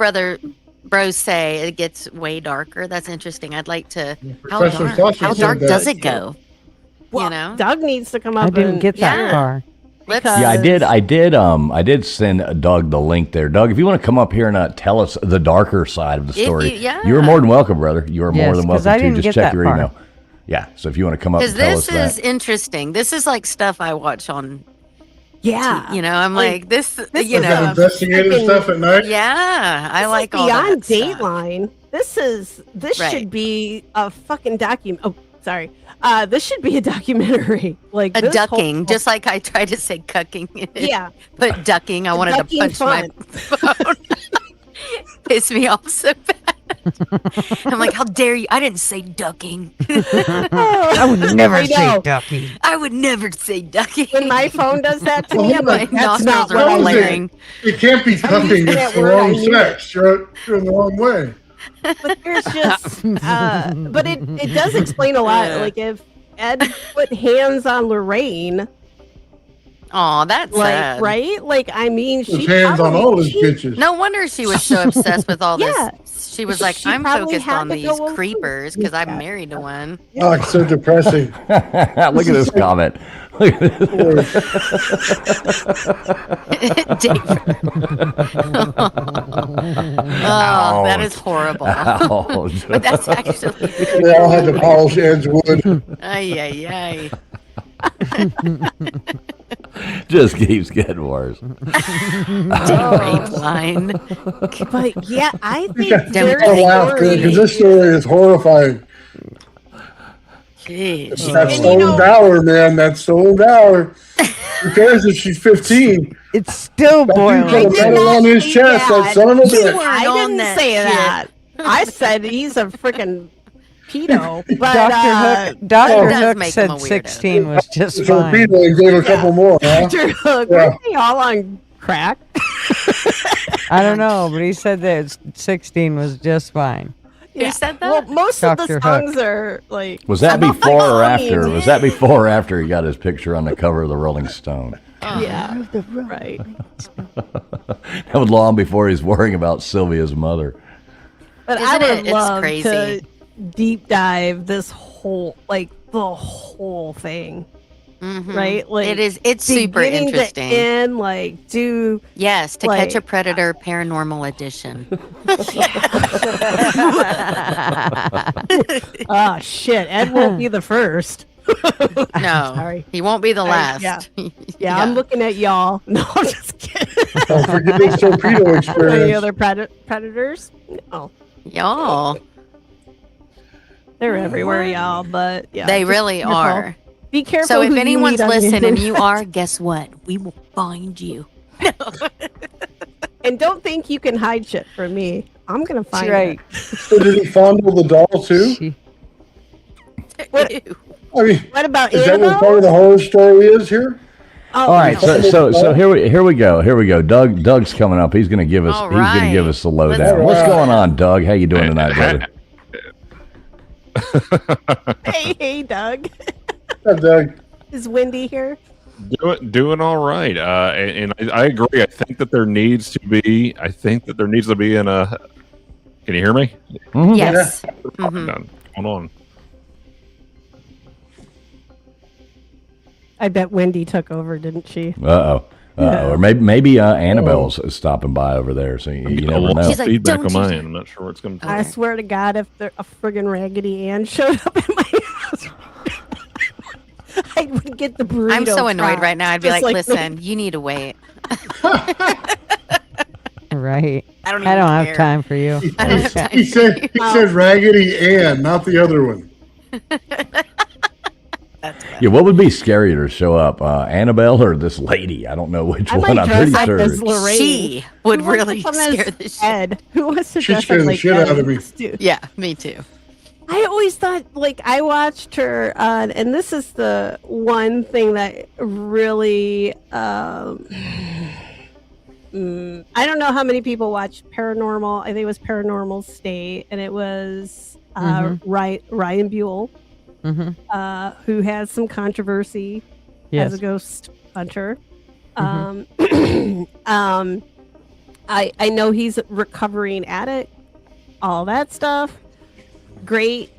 S5: bros say it gets way darker, that's interesting. I'd like to.
S3: Professor Foster
S5: How
S3: said
S5: dark
S3: that.
S5: does it go?
S4: Well,
S5: you know,
S4: Doug needs to come up.
S2: I didn't
S4: and
S2: get that
S5: Yeah.
S2: far.
S1: Yeah, I did send Doug the link there. Doug, if you want to come up here and tell us the darker side of the story, you are more than welcome, brother. You are more than welcome to just check your email. Yeah, so if you want to come up and tell us that.
S5: Because this is interesting. This is like stuff I watch on.
S4: Yeah,
S5: I'm like this
S3: investigative stuff at night.
S5: Yeah, I like all
S4: beyond
S5: that
S4: Dateline. This should be a fucking document. Oh, sorry. This should be a documentary. Like
S5: a ducking, just like I tried to say cucking.
S4: Yeah,
S5: but ducking. I wanted to punch my phone. Pissed me off so bad. I'm like, how dare you? I didn't say ducking.
S2: I would never say ducking.
S5: I would never say ducking.
S4: When my phone does that to me, I'm like,
S5: that's not what I'm wearing.
S3: It can't be cucking. It's the wrong sex. You're in the wrong way.
S4: But there's just, but it does explain a lot. Like if Ed put hands on Lorraine.
S5: Oh, that's
S4: like
S5: sad.
S4: Right? Like I mean, she
S3: hands on all his bitches.
S5: No wonder she was so obsessed with all this. She was like, I'm focused on these creepers because I'm married to one.
S3: Oh, it's so depressing.
S1: Look at this comment. Look at this.
S5: Oh, that is horrible. But that's actually.
S3: They all had to polish Ed's wood.
S5: Ay.
S1: Just keeps getting worse.
S5: Rape line.
S4: But yeah, I think
S3: because this story is horrifying.
S5: Jeez.
S3: It's that stolen valor, man. That stolen valor. Who cares if she's 15?
S2: It's still boiling.
S3: Put a medal on his chest. That son of a bitch.
S4: I didn't say that. I said he's a freaking pedo. But
S2: Dr. Hook said 16 was just fine.
S3: Pedo, he gave a couple more. Huh?
S4: Dr. Hook, weren't they all on crack?
S2: I don't know, but he said that 16 was just fine.
S5: Who said that?
S4: Well, most
S2: Dr.
S4: of the songs are like.
S1: Was that before or after? Was that before or after he got his picture on the cover of the Rolling Stone?
S4: Yeah, right.
S1: That was long before he's worrying about Sylvia's mother.
S4: But I would love to deep dive this whole, like the whole thing.
S5: Mm-hmm.
S4: Right? Like
S5: it's super interesting.
S4: And like to
S5: Catch a Predator Paranormal Edition.
S4: Oh shit, Ed won't be the first.
S5: No, sorry. He won't be the last.
S4: Yeah, I'm looking at y'all. No, I'm just kidding.
S3: Don't forget this torpedo experience.
S4: Any other predators? No.
S5: Y'all.
S4: They're everywhere, y'all, but yeah.
S5: They really are.
S4: Be careful.
S5: So if anyone's listening and you are, guess what? We will find you.
S4: And don't think you can hide shit from me. I'm gonna find
S2: it.
S3: So did he fondle the doll too?
S4: What?
S3: I mean,
S4: what about
S3: is that what part of the horror story is here?
S4: Oh,
S1: all right, so here we go. Doug's coming up. He's gonna give us the lowdown. What's going on, Doug? How you doing tonight, brother?
S4: Hey, Doug.
S3: Hi, Doug.
S4: Is Wendy here?
S9: Doing all right. And I agree. I think that there needs to be. In a. Can you hear me?
S5: Mm-hmm. Yes.
S9: Mm-hmm. Hold on.
S4: I bet Wendy took over, didn't she?
S3: Yeah.
S1: Or maybe Annabelle's stopping by over there, so you never know.
S9: She's like, feedback on my end. I'm not sure what's going to.
S4: I swear to God, if a friggin' Raggedy Ann showed up in my house, I would get the burrito.
S5: I'm so annoyed right now. I'd be like, listen,
S4: no.
S5: You need to wait.
S2: Right.
S5: I don't
S2: have time for you.
S3: He said Raggedy Ann, not the other one.
S1: Yeah, what would be scarier to show up, Annabelle or this lady? I don't know which one. I'm pretty sure
S5: she would really scare the shit.
S4: Ed. Who wants to
S3: She'd
S4: dress
S3: scare
S4: up
S3: the
S4: like
S3: shit
S4: Ed?
S3: out of me.
S5: Yeah, me too.
S4: I always thought, like, I watched her, and this is the one thing that really, I don't know how many people watched Paranormal. I think it was Paranormal State, and it was Ryan Buell.
S2: Mm-hmm.
S4: Who has some controversy as a ghost hunter. I know he's a recovering addict, all that stuff. Great,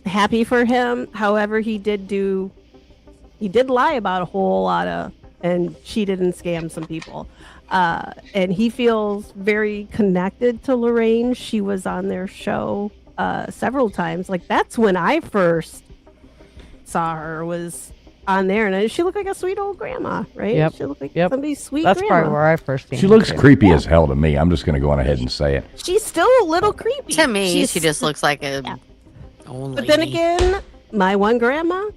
S4: happy for him. However, he did lie about a whole lot of and cheated and scammed some people. And he feels very connected to Lorraine. She was on their show several times. Like, that's when I first saw her, was on there, and she looked like a sweet old grandma, right?
S2: Yep.
S4: She looked like
S2: Yep.
S4: somebody's sweet
S2: That's
S4: grandma.
S2: probably where I first seen
S1: She
S2: her,
S1: looks
S2: too.
S1: creepy as hell to me. I'm just going to go on ahead and say it.
S4: She's still a little creepy.
S5: To me,
S4: She's-
S5: she just looks like a old
S4: But then
S5: lady.
S4: again, my one grandma,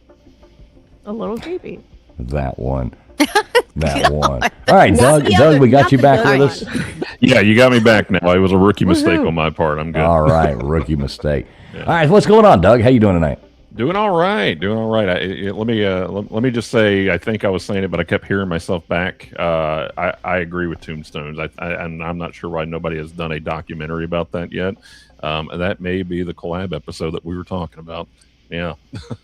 S4: a little creepy.
S1: That one. That one. All right,
S4: Not
S1: Doug.
S4: the
S1: Doug,
S4: other-
S1: we got
S4: not
S1: you
S4: the
S1: back
S4: good
S1: with us.
S9: Yeah, you got me back now. It was a rookie mistake
S2: Woohoo.
S9: on my part. I'm good.
S1: All right, rookie mistake. All right, what's going on, Doug? How you doing tonight?
S9: Doing all right. Doing all right. Let me just say, I think I was saying it, but I kept hearing myself back. I agree with Tombstones. And I'm not sure why nobody has done a documentary about that yet. That may be the collab episode that we were talking about. Yeah.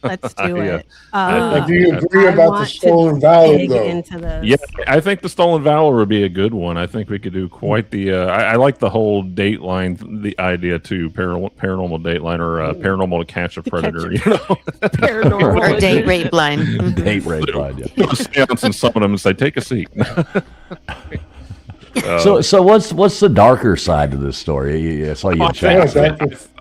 S4: Let's do it.
S3: Do you agree
S4: I
S3: about the
S4: want to
S3: stolen valor,
S4: dig
S3: though?
S4: into this.
S9: Yeah, I think the Stolen Valor would be a good one. I think we could do quite the. I like the whole Dateline, the idea too, paranormal Dateline or paranormal to catch a predator. You know,
S4: Paranormal.
S5: Or date rape line.
S1: Date rape line, yeah.
S9: do a seance and summon them and say, "Take a seat."
S1: So what's the darker side to this story? I saw you in chat.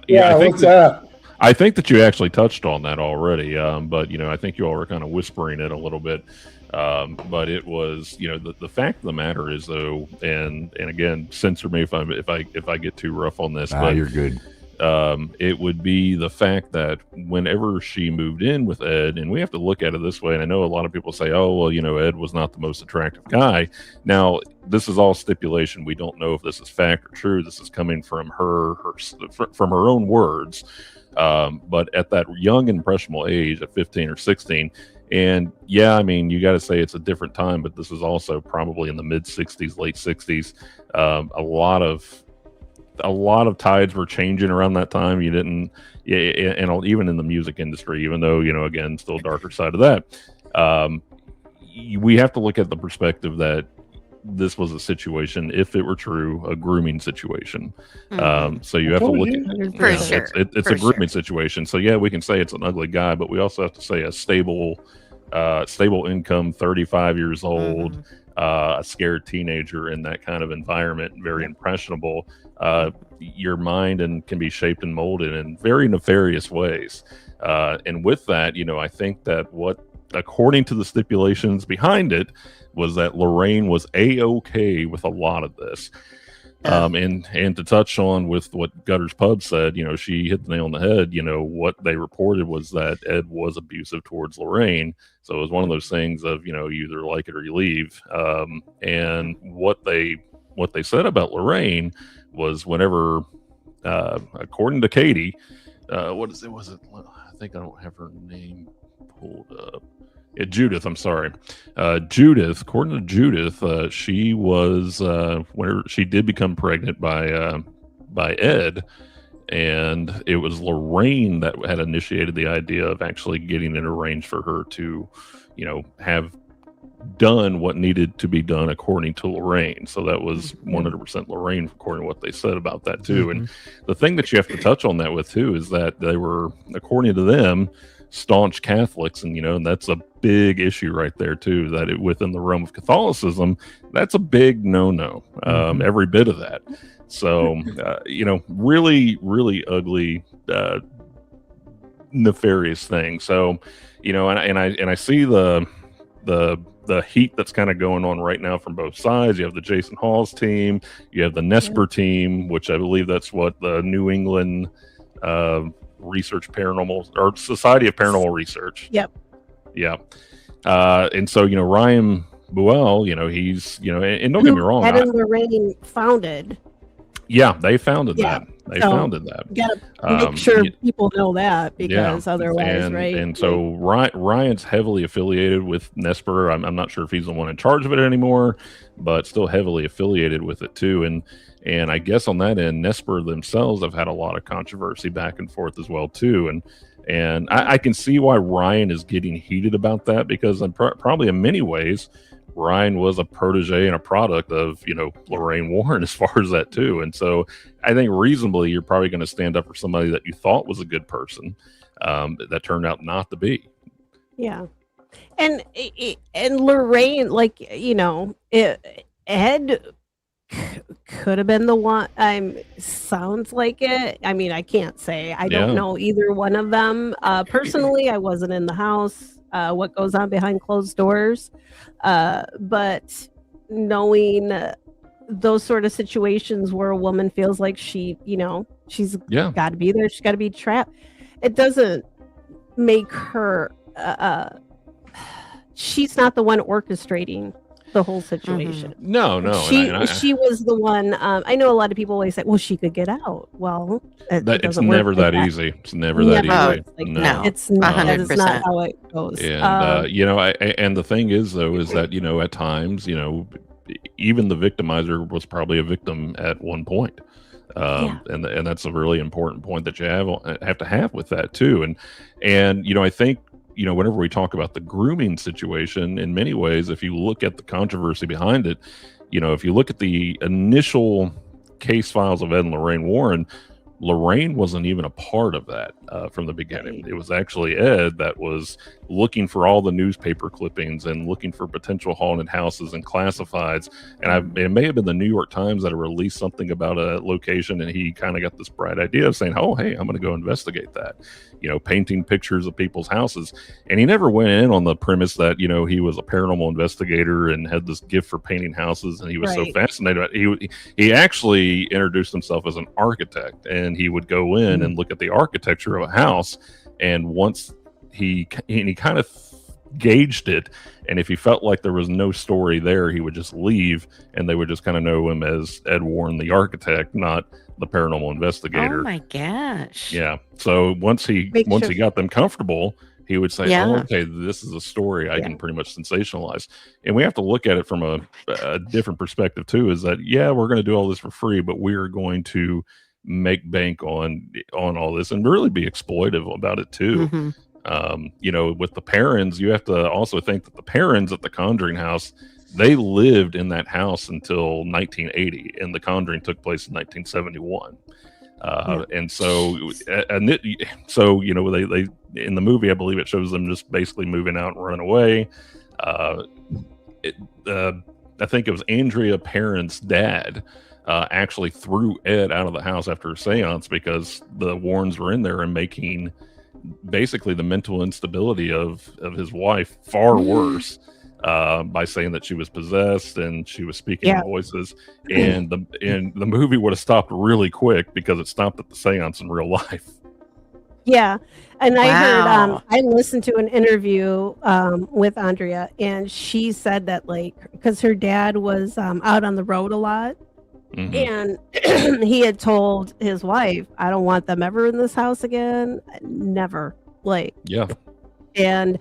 S3: Yeah, what's that?
S9: I think that you actually touched on that already, but I think you all were kind of whispering it a little bit. But it was, the fact of the matter is, though, and again, censor me if I get too rough on this. But
S1: You're good.
S9: it would be the fact that whenever she moved in with Ed, and we have to look at it this way, and I know a lot of people say, oh, well, Ed was not the most attractive guy. Now, this is all stipulation. We don't know if this is fact or true. This is coming from from her own words. But at that young, impressionable age at 15 or 16, and yeah, I mean, you got to say it's a different time, but this is also probably in the mid 60s, late 60s. A lot of tides were changing around that time. And even in the music industry, even though, again, still darker side of that, we have to look at the perspective that this was a situation, if it were true, a grooming situation. So you have to look at
S5: For sure.
S9: it's a grooming situation. So yeah, we can say it's an ugly guy, but we also have to say a stable income, 35 years old, a scared teenager in that kind of environment, very impressionable. Your mind and can be shaped and molded in very nefarious ways. And with that, I think that what, according to the stipulations behind it, was that Lorraine was A-okay with a lot of this. And to touch on with what Gutter's Pub said, she hit the nail on the head. What they reported was that Ed was abusive towards Lorraine. So it was one of those things of, you either like it or you leave. And what they said about Lorraine was whenever, according to Katie, what is it? Was it? I think I don't have her name pulled up. Judith, I'm sorry. Judith, according to Judith, she was whenever she did become pregnant by Ed, and it was Lorraine that had initiated the idea of actually getting it arranged for her to, have done what needed to be done according to Lorraine. So that was 100% Lorraine, according to what they said about that too. And the thing that you have to touch on that with too is that they were, according to them, staunch Catholics, and that's a big issue right there too, that within the realm of Catholicism, that's a big no-no, every bit of that. So really, really ugly, nefarious thing. So and I see the heat that's kind of going on right now from both sides. You have the Jason Hall's team, you have the Nesper team, which I believe that's what the New England Research Paranormal or Society of Paranormal Research.
S4: Yep.
S9: Yeah. And so, Ryan Buell, he's, and don't get me wrong.
S4: Ed and Lorraine founded.
S9: Yeah, they founded
S4: Yeah.
S9: that. They
S4: So,
S9: founded that.
S4: You gotta make sure people know that, because otherwise,
S9: and,
S4: right?
S9: And so Ryan's heavily affiliated with Nesper. I'm not sure if he's the one in charge of it anymore, but still heavily affiliated with it too. And I guess on that end, Nesper themselves have had a lot of controversy back and forth as well too. And I can see why Ryan is getting heated about that, because probably in many ways, Ryan was a protege and a product of, Lorraine Warren as far as that too. And so I think reasonably, you're probably going to stand up for somebody that you thought was a good person, that turned out not to be.
S4: Yeah. And Lorraine, like, Ed could have been the one. Sounds like it. I mean, I can't say. I don't know either one of them. Personally, I wasn't in the house. What goes on behind closed doors, but knowing those sort of situations where a woman feels like she's got to be there, she's got to be trapped. It doesn't make her. She's not the one orchestrating the whole situation.
S9: No.
S4: She was the one. I know a lot of people always say, "Well, she could get out." Well,
S9: it's never that easy. It's never that easy.
S4: No, it's not. 100%. That is not how it goes.
S9: And and the thing is, though, is that at times, even the victimizer was probably a victim at one point. And that's a really important point that you have to have with that too. And I think whenever we talk about the grooming situation, in many ways, if you look at the controversy behind it, if you look at the initial case files of Ed and Lorraine Warren, Lorraine wasn't even a part of that from the beginning. It was actually Ed that was looking for all the newspaper clippings and looking for potential haunted houses and classifieds. And it may have been the New York Times that released something about a location, and he kind of got this bright idea of saying, "Oh, hey, I'm going to go investigate that." Painting pictures of people's houses. And he never went in on the premise that, he was a paranormal investigator and had this gift for painting houses. And he was so fascinated. He actually introduced himself as an architect, and he would go in and look at the architecture of a house. And once he kind of gauged it, and if he felt like there was no story there, he would just leave, and they would just kind of know him as Ed Warren, the architect, not the paranormal investigator.
S5: Oh my gosh.
S9: Yeah. So once he got them comfortable, he would say, "Oh, okay, this is a story I can pretty much sensationalize." And we have to look at it from a different perspective too. Is that we're going to do all this for free, but we are going to make bank on all this and really be exploitive about it too. With the Perrins, you have to also think that the Perrins at the Conjuring house, they lived in that house until 1980, and The Conjuring took place in 1971. And so they in the movie, I believe it shows them just basically moving out and running away. I think it was Andrea Perrin's dad actually threw Ed out of the house after a seance because the Warrens were in there and making basically the mental instability of his wife far worse. By saying that she was possessed and she was speaking in voices, and the movie would have stopped really quick because it stopped at the seance in real life.
S4: Yeah, and I heard I listened to an interview with Andrea, and she said that because her dad was out on the road a lot, and he had told his wife, "I don't want them ever in this house again, never." And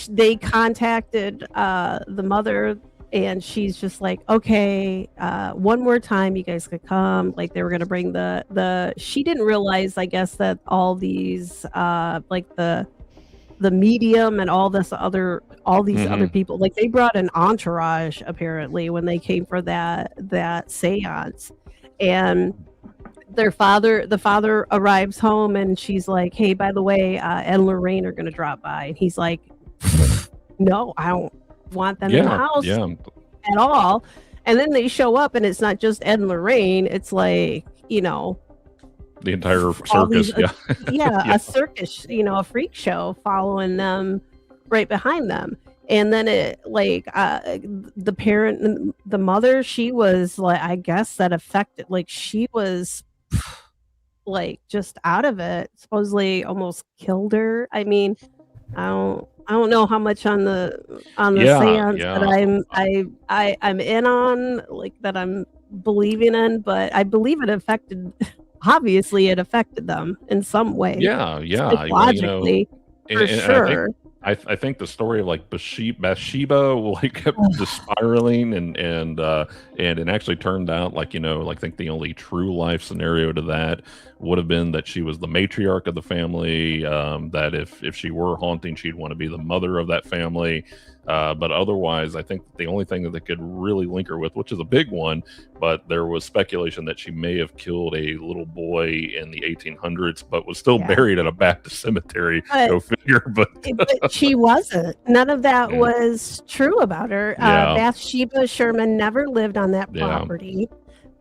S4: they contacted the mother, and she's just like, "Okay, one more time you guys could come." Like they were going to bring the she didn't realize, I guess, that all these the medium and all these other people, like they brought an entourage apparently when they came for that seance. And the father arrives home, and she's like, "Hey, by the way, Ed and Lorraine are going to drop by." And he's like, "No, I don't want them in the house at all." And then they show up, and it's not just Ed and Lorraine. It's like,
S9: the entire circus.
S4: A circus, a freak show following them right behind them. And then the parent, the mother, she was like, I guess that affected, she was just out of it, supposedly almost killed her. I mean, I don't know how much on the seance that I'm in on, that I'm believing in, but I believe it affected them in some way. Psychologically, for sure.
S9: I think the story of Bathsheba kept just spiraling and it actually turned out I think the only true life scenario to that would have been that she was the matriarch of the family, that if she were haunting, she'd want to be the mother of that family. But otherwise, I think the only thing that they could really link her with, which is a big one, but there was speculation that she may have killed a little boy in the 1800s, but was still buried at a Baptist cemetery. Go figure. But
S4: she wasn't. None of that was true about her. Bathsheba Sherman never lived on that property.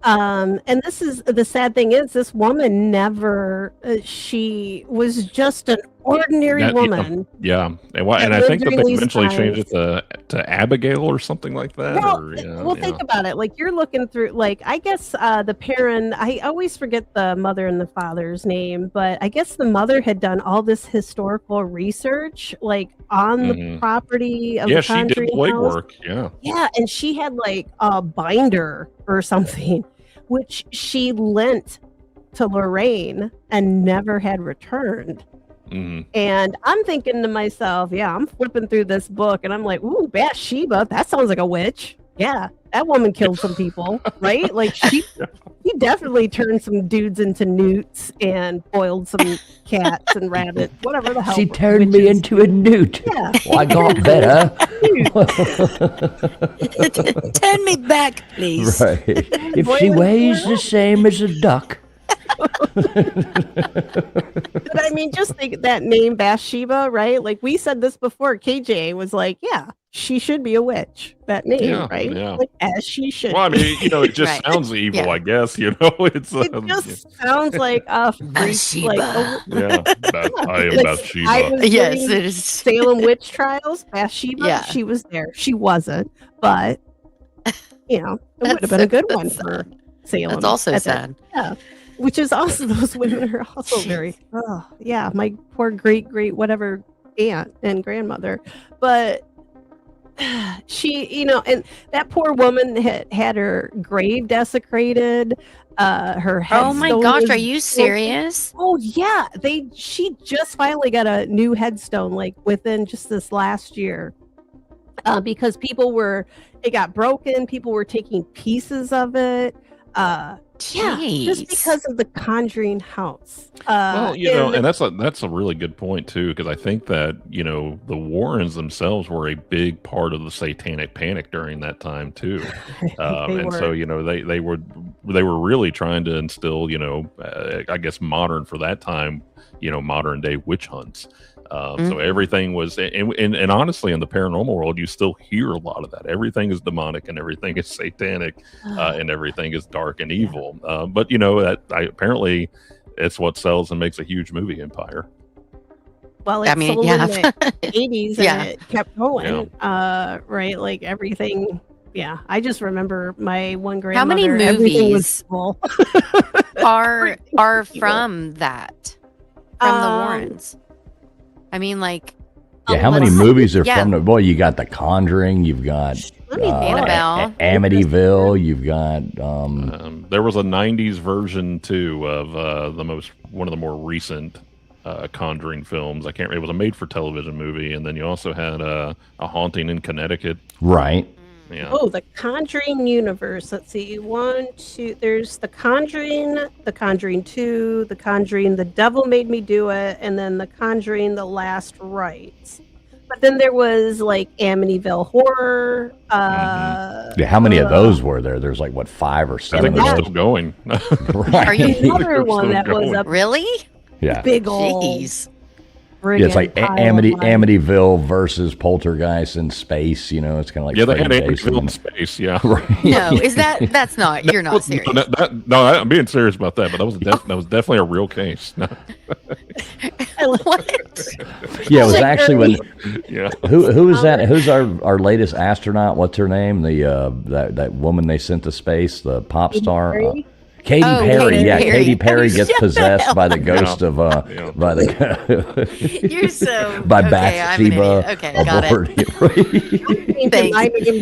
S4: And this is the sad thing is this woman never she was just an ordinary woman.
S9: And I think that they eventually changed it to Abigail or something like that.
S4: Think about it. Like you're looking through, like I guess the parent. I always forget the mother and the father's name, but I guess the mother had done all this historical research, like on the property of the
S9: she did legwork.
S4: Yeah, and she had like a binder or something, which she lent to Lorraine and never had returned. And I'm thinking to myself, I'm flipping through this book and I'm like, ooh, Bathsheba, that sounds like a witch. Yeah, that woman killed some people, right? Like she definitely turned some dudes into newts and boiled some cats and rabbits, whatever the hell.
S1: She turned me into a newt.
S4: Yeah.
S1: Well, I got better.
S5: Turn me back, please.
S1: Right. If she weighs the same as a duck.
S4: But I mean, just think that name Bathsheba, right? Like we said this before. KJ was like, she should be a witch. That name, right?
S9: Yeah.
S4: Like, as she should.
S9: Well, I mean, it just sounds evil, I guess. It
S4: just sounds like a Bathsheba.
S9: I am Bathsheba.
S4: Yes, it is. Salem witch trials. Bathsheba. She was there. She wasn't, but it would have been a good one for Salem.
S5: That's also sad.
S4: Which is also, those women are also very, my poor great whatever aunt and grandmother. But she, and that poor woman had her grave desecrated. Her headstone.
S5: Oh my gosh, are you serious?
S4: Oh yeah, she just finally got a new headstone like within just this last year. Because it got broken. People were taking pieces of it. Just because of the Conjuring house.
S9: And that's a really good point too, because I think that the Warrens themselves were a big part of the satanic panic during that time too, so they were really trying to instill I guess modern for that time modern day witch hunts. So everything was, and honestly, in the paranormal world, you still hear a lot of that. Everything is demonic and everything is satanic, and everything is dark and evil. But apparently, it's what sells and makes a huge movie empire.
S4: Well, sold in the 80s and it kept going, right? Like everything. Yeah, I just remember my one grandmother.
S5: How many movies are from that? From the Warrens? I mean, like,
S1: how many movies are from the boy? You got The Conjuring, you've got
S5: Annabelle,
S1: Amityville, you've got
S9: there was a 90s version too of one of the more recent Conjuring films. I can't remember. It was a made for television movie, and then you also had a Haunting in Connecticut.
S1: Right.
S9: Yeah.
S4: Oh, the Conjuring universe. Let's see. 1, 2. There's the Conjuring 2, the Conjuring, The Devil Made Me Do It, and then the Conjuring, The Last Rites. But then there was like Amityville Horror.
S1: How many of those were there? There's like 5 or 7.
S9: I think they're still going.
S1: Right.
S5: Are you
S4: another one that was up?
S5: Really?
S1: Yeah.
S4: Big old.
S5: Jeez.
S1: It's like Amityville versus Poltergeist in space. It's kind of like
S9: they had Amityville in space. Yeah,
S1: right.
S5: No, that's not. You're not serious.
S9: No, I'm being serious about that. But that was definitely a real case.
S5: What?
S1: Yeah, it was actually when.
S9: Yeah.
S1: Who is that? Who's our latest astronaut? What's her name? The that woman they sent to space, the pop star. Katy Perry, Katy Perry gets possessed by the ghost of by the
S5: You're so
S1: by Bathsheba.
S5: Okay, got it.
S4: Thanks.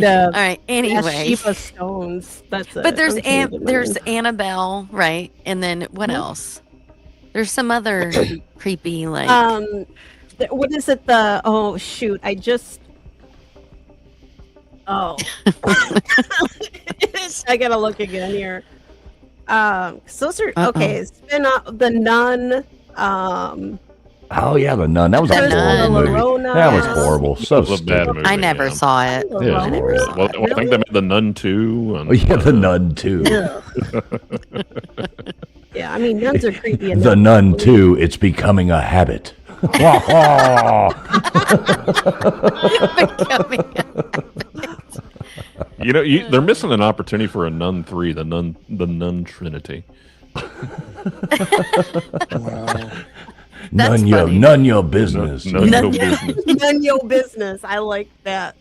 S5: All right. Anyway,
S4: Bathsheba stones. That's it.
S5: But there's Annabelle, right? And then what else? There's some other creepy like.
S4: What is it? Oh shoot! I gotta look again here. Those are okay. Spin off The Nun.
S1: Oh yeah, The Nun. That was a
S5: The
S1: horrible
S5: Nun.
S1: movie. That was horrible. So
S9: It was a bad
S1: stupid.
S9: movie.
S5: I never
S9: yeah.
S5: saw it.
S9: Yeah.
S5: I never saw
S9: Well,
S5: it.
S9: I think they made The Nun 2. And,
S1: Oh yeah, The Nun 2.
S4: Yeah, I mean, nuns are creepy.
S1: The Nun 2. It's becoming a habit.
S9: You know, they're missing an opportunity for a Nun 3, the Nun Trinity.
S1: None your business.
S9: None your business.
S4: None your business. I like that.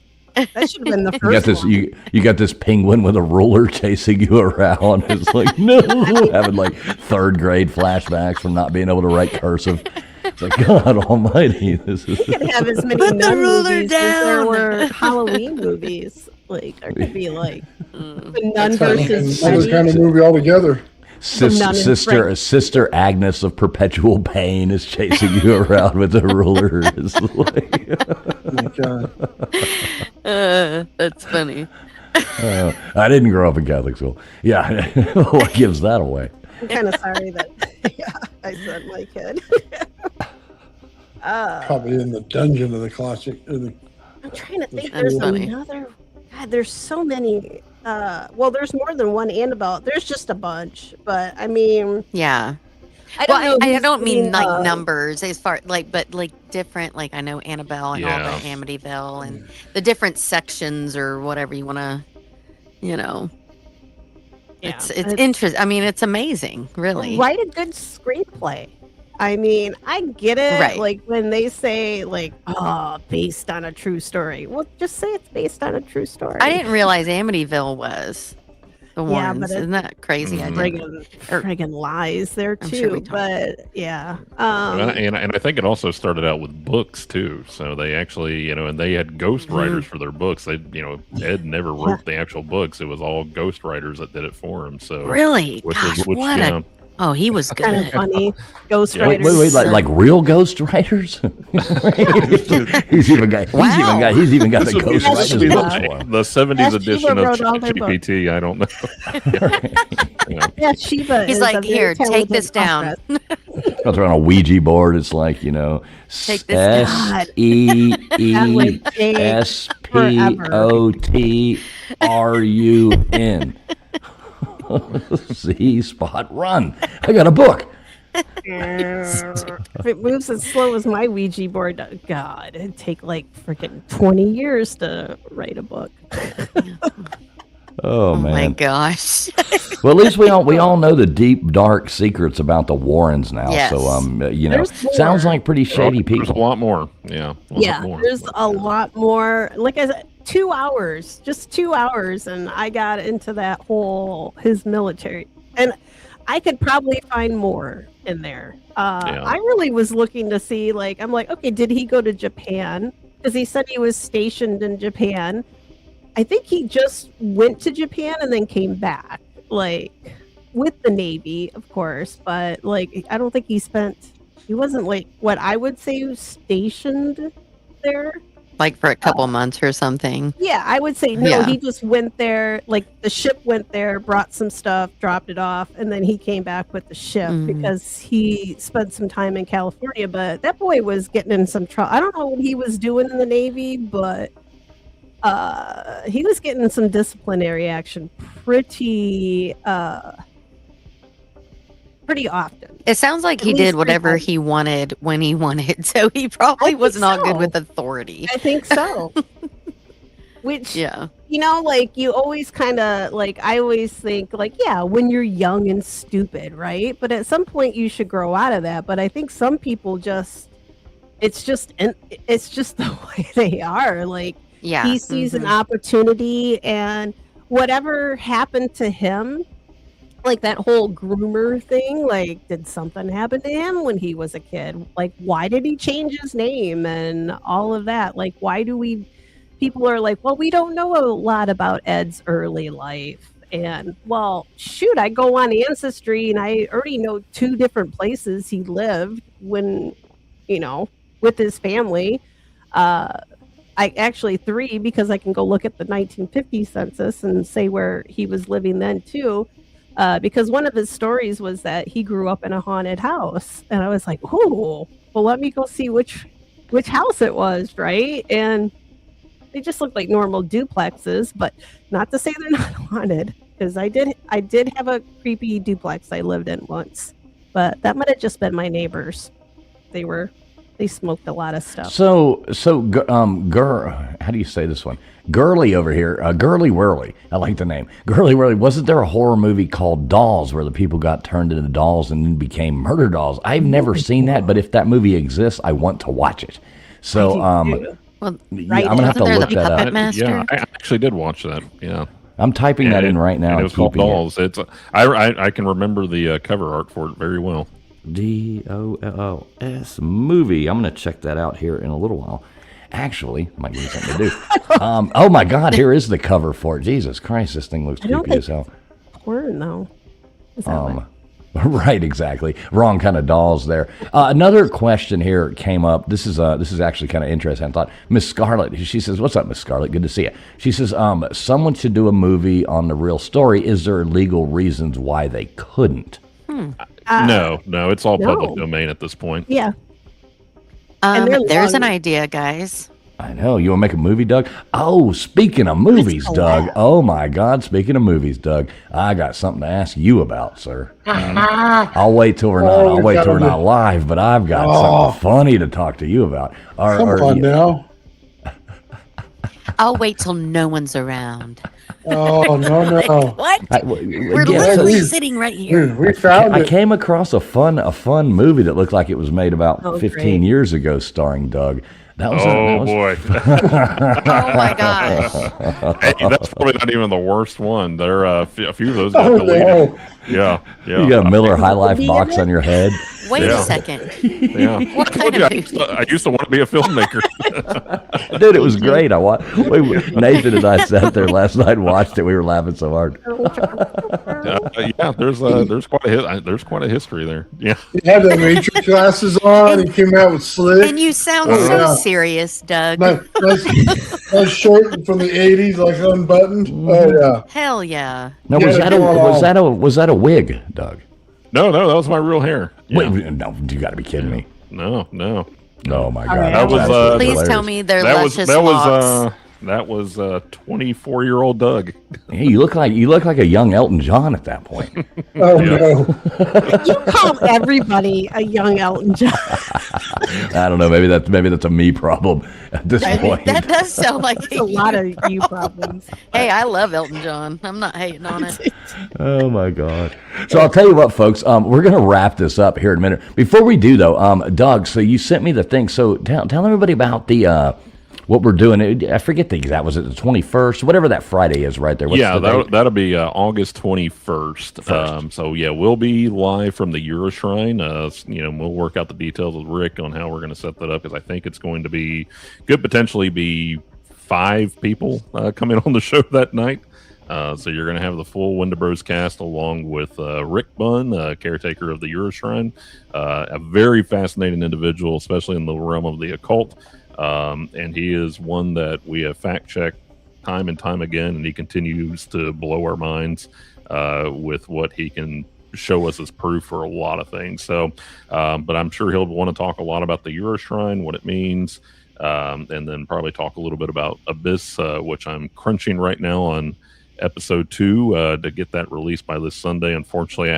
S4: That should have been the
S1: You
S4: first
S1: got this.
S4: one.
S1: You got this penguin with a ruler chasing you around. It's like no, having like third grade flashbacks from not being able to write cursive. It's like God Almighty. This is.
S4: You could have as many nun movies as there were Halloween movies. Like, there could be like the nun versus
S3: Another
S4: Freddy.
S3: kind of movie altogether.
S1: Sister Agnes of Perpetual Pain is chasing you around with a ruler. It's like,
S3: Oh my God.
S5: That's funny.
S1: I didn't grow up in Catholic school. Yeah, what gives that away?
S4: I'm kind of sorry that I said my kid.
S3: Probably in the dungeon of the classic.
S4: I'm trying to think.
S5: That's
S4: There's
S5: funny.
S4: another. God, there's so many. Well, there's more than one Annabelle. There's just a bunch, but I mean,
S5: Yeah.
S4: I don't know.
S5: I
S4: who's
S5: don't mean
S4: seen,
S5: like numbers as far but like different. Like I know Annabelle and all
S9: Yeah.
S5: the Amityville and the different sections or whatever you want to,
S4: Yeah.
S5: It's interesting. I mean, it's amazing, really.
S4: Write a good screenplay. I mean, I get it.
S5: Right.
S4: Like when they say like, "Oh, based on a true story." Well, just say it's based on a true story.
S5: I didn't realize Amityville was the
S4: Yeah,
S5: ones.
S4: but
S5: Isn't that crazy? I didn't.
S4: friggin' lies there
S5: I'm sure we
S4: too.
S5: talked.
S4: But yeah,
S9: And I think it also started out with books too. So they actually, and they had ghost writers for their books. They, Ed never wrote the actual books. It was all ghost writers that did it for him. So
S5: Really? Gosh, what a... Oh, he was
S4: kind of
S5: good.
S4: funny. Ghost
S1: Wait,
S4: writers.
S1: like real ghost writers? He's even got he's even got the
S9: This would be-
S1: ghost
S9: this
S1: writers.
S9: would be
S1: book.
S9: the 70s
S4: Yes,
S9: edition
S4: Sheba
S9: of
S4: wrote all their
S9: GPT. I don't know.
S4: Yeah, Sheba.
S5: He's
S4: is
S5: like,
S4: a very
S5: "Here, take
S4: talented
S5: this down."
S4: author.
S1: Goes around a Ouija board. It's like
S5: Take this
S4: down.
S1: SEESPOTRUN. See, spot, run. I got a book.
S4: If it moves as slow as my Ouija board, God, it'd take like freaking 20 years to write a book.
S1: Oh,
S5: Oh my
S1: man.
S5: gosh.
S1: Well, at least we all know the deep, dark secrets about the Warrens now.
S5: Yes.
S1: So,
S4: There's more.
S1: sounds like pretty shady
S9: There's a
S1: people.
S9: lot more. Yeah.
S4: Yeah,
S9: more.
S4: there's a lot more. Like I said, 2 hours, just 2 hours, and I got into that whole his military, and I could probably find more in there. I really was looking to see, like, I'm like, okay, did he go to Japan? Because he said he was stationed in Japan. I think he just went to Japan and then came back, like, with the Navy, of course, but like, I don't think he wasn't like what I would say stationed there.
S5: Like for a couple months or something.
S4: Yeah, I would say no.
S5: Yeah.
S4: He just went there, like the ship went there, brought some stuff, dropped it off, and then he came back with the ship because he spent some time in California. But that boy was getting in some trouble. I don't know what he was doing in the Navy, but he was getting in some disciplinary action pretty often.
S5: It sounds like
S4: At
S5: he
S4: least
S5: did
S4: 3
S5: whatever
S4: times.
S5: he wanted when he wanted. So he probably was
S4: think
S5: not good
S4: so.
S5: with authority.
S4: I think so. Which,
S5: Yeah.
S4: like you always kind of like, I always think like, yeah, when you're young and stupid, right? But at some point you should grow out of that. But I think some people it's just the way they are. Like,
S5: Yeah.
S4: he sees an opportunity, and whatever happened to him, like that whole groomer thing, like, did something happen to him when he was a kid? Like, why did he change his name and all of that? Like, why do people are like, well, we don't know a lot about Ed's early life. And well, shoot, I go on Ancestry and I already know 2 different places he lived when, with his family. I actually 3, because I can go look at the 1950 census and say where he was living then too. Because one of his stories was that he grew up in a haunted house, and I was like, "Oh, well, let me go see which house it was, right? And they just look like normal duplexes, but not to say they're not haunted, because I did have a creepy duplex I lived in once, but that might have just been my neighbors. They smoked a lot of stuff.
S1: So, how do you say this one? Girly over here, Girly Whirly. I like the name. Girly Whirly. Wasn't there a horror movie called Dolls where the people got turned into dolls and then became murder dolls? I've never seen that, but if that movie exists, I want to watch it. So,
S5: well,
S1: I'm gonna have to look that up.
S9: Yeah, I actually did watch that. Yeah.
S1: I'm typing that in right now.
S9: And it was called Dolls. I can remember the cover art for it very well.
S1: DOLS movie. I'm going to check that out here in a little while. Actually, might give me something to do. Oh my God, here is the cover for it. Jesus Christ, this thing looks creepy as hell.
S4: Porn though.
S1: Right, exactly. Wrong kind of dolls there. Another question here came up. This is actually kind of interesting. I thought Miss Scarlett. She says, "What's up, Miss Scarlett? Good to see you." She says, "Someone should do a movie on the real story. Is there legal reasons why they couldn't?"
S9: No, it's all public domain at this point.
S4: Yeah.
S5: There's an idea, guys.
S1: I know. You want to make a movie, Doug? Oh, speaking of movies, Doug. Oh, my God. Speaking of movies, Doug, I got something to ask you about, sir. I'll wait till we're not live, but I've got something funny to talk to you about.
S3: Come on now.
S5: I'll wait till no one's around.
S3: Oh, no.
S5: What? We're literally sitting right here.
S3: We found it.
S1: I came across a fun movie that looked like it was made about 15 years ago starring Doug. That was
S9: boy.
S5: Oh my gosh.
S9: Hey, that's probably not even the worst one. There are a few of those got deleted.
S3: No.
S9: Yeah.
S1: You got a Miller High Life box on your head.
S5: Wait a second.
S9: Yeah.
S5: What kind of movie?
S9: I used to want to be a filmmaker.
S1: Dude, it was great. Nathan and I sat there last night and watched it. We were laughing so hard.
S9: Yeah, there's quite a history there. Yeah.
S3: He had the Matrix glasses on. He came out with slick.
S5: And you sound so serious, Doug.
S3: Nice shirt from the '80s, like unbuttoned. Oh yeah.
S5: Hell yeah.
S1: Now, was that a wig, Doug?
S9: No, that was my real hair. Yeah.
S1: Wait, no, you got to be kidding me.
S9: No.
S1: Oh my God.
S9: That was
S5: please tell me they're luscious locks.
S9: That was 24-year-old Doug.
S1: Hey, you look like a young Elton John at that point.
S3: Oh no!
S4: You call everybody a young Elton John.
S1: I don't know. Maybe that's a me problem at this point.
S5: That does sound like
S4: a lot of you problems.
S5: Hey, I love Elton John. I'm not hating on it.
S1: Oh my God! So I'll tell you what, folks. We're gonna wrap this up here in a minute. Before we do, though, Doug. So you sent me the thing. So tell everybody about the. What we're doing, I forget the exact, was it the 21st? Whatever that Friday is right there.
S9: That'll be August 21st. So, we'll be live from the Euroshrine. We'll work out the details with Rick on how we're going to set that up, because I think it's going to could potentially be 5 people coming on the show that night. So you're going to have the full Window Bros cast along with Rick Bunn, caretaker of the Euroshrine, a very fascinating individual, especially in the realm of the occult. And he is one that we have fact-checked time and time again, and he continues to blow our minds with what he can show us as proof for a lot of things. So, but I'm sure he'll want to talk a lot about the Euroshrine, what it means, and then probably talk a little bit about Abyss, which I'm crunching right now on episode 2 to get that released by this Sunday. Unfortunately,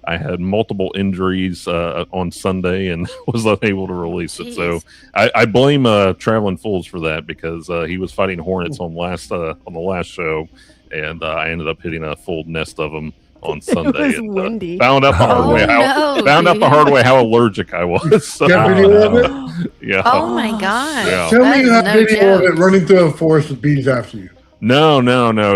S9: I had multiple injuries on Sunday and was unable to release it. So I blame Traveling Fools for that, because he was fighting hornets on the last show, and I ended up hitting a full nest of them on Sunday.
S4: It was windy.
S9: Found out the hard way how allergic I was. So, yeah.
S5: Oh my gosh.
S9: Yeah.
S3: Tell me you have video of it running through a forest with bees after you.
S9: No.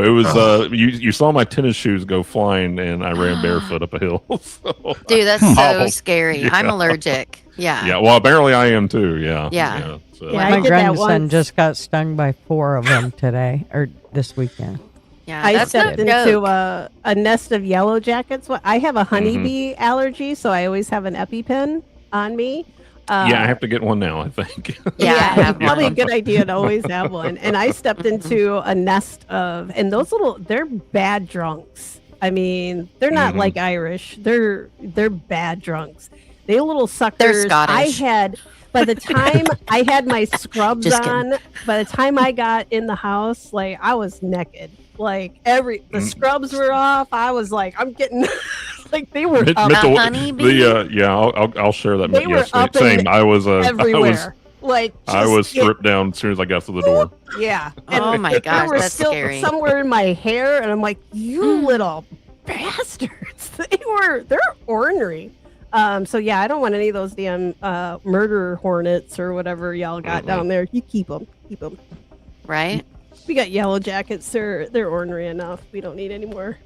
S9: It was you saw my tennis shoes go flying, and I ran barefoot up a hill. So,
S5: dude, that's so scary. Yeah. I'm allergic. Yeah.
S9: Yeah. Well, apparently I am too. Yeah.
S5: Yeah.
S2: My grandson just got stung by 4 of them today or this weekend.
S5: Yeah.
S4: I stepped into a nest of yellow jackets. I have a honeybee allergy, so I always have an EpiPen on me.
S9: I have to get one now, I think.
S5: Yeah,
S4: probably a good idea to always have one. And I stepped into a nest of, and they're bad drunks. I mean, they're not like Irish. They're bad drunks. They little suckers.
S5: They're Scottish.
S4: By the time I had my scrubs
S5: Just
S4: on, by the time I got in the house, like I was naked. Like the scrubs were off. I was like, I'm getting like they were up.
S9: I'll share that.
S4: They were up
S9: same. I was
S4: everywhere.
S9: I was stripped down as soon as I got to the door.
S4: Yeah.
S5: Oh my gosh,
S4: they were
S5: that's
S4: still
S5: scary.
S4: somewhere in my hair, and I'm like, you little bastards. They're ornery. So yeah, I don't want any of those damn murder hornets or whatever y'all got down there. You keep them.
S5: Right?
S4: We got yellow jackets. They're ornery enough. We don't need any more.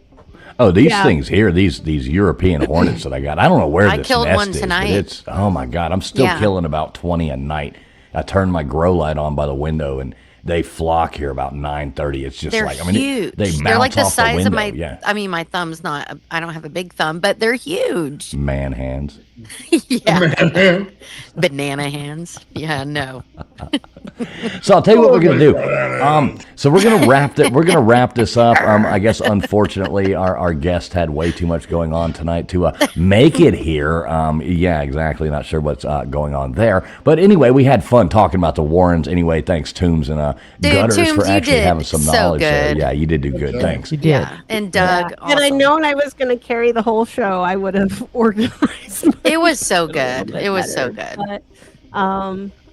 S1: Oh, these things here, these European hornets that I got. I don't know where
S5: I
S1: this
S5: killed
S1: nest
S5: one
S1: is,
S5: tonight.
S1: but it's, oh my God, I'm still killing about 20 a night. I turn my grow light on by the window and they flock here about 9:30. It's just
S5: they're
S1: huge.
S5: They're
S1: mount
S5: like the
S1: off
S5: size
S1: the
S5: of
S1: window.
S5: my, I mean, my thumb's not, I don't have a big thumb, but they're huge.
S1: Man hands.
S5: Yeah. Banana hands. Yeah, no.
S1: So I'll tell you what we're gonna do. So we're gonna wrap this up. I guess unfortunately our guest had way too much going on tonight to make it here. Yeah, exactly. Not sure what's going on there, but anyway, we had fun talking about the Warrens. Anyway, thanks Toombs and Gutters
S5: Toombs,
S1: for actually having some
S5: so
S1: knowledge there.
S5: good.
S1: Yeah, you did do good. Thanks.
S2: You did.
S5: Yeah. And Doug.
S4: Yeah. Had I known I was going to carry the whole show, I would have organized.
S5: It was so good. It was so good.
S4: But,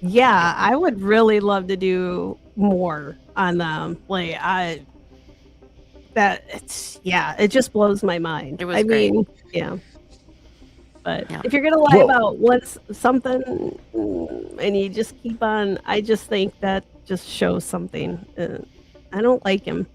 S4: yeah, I would really love to do more on them. Like it just blows my mind.
S5: It was great.
S4: mean, yeah. But if you're gonna lie about something, and you just keep on, I just think that just shows something. I don't like him.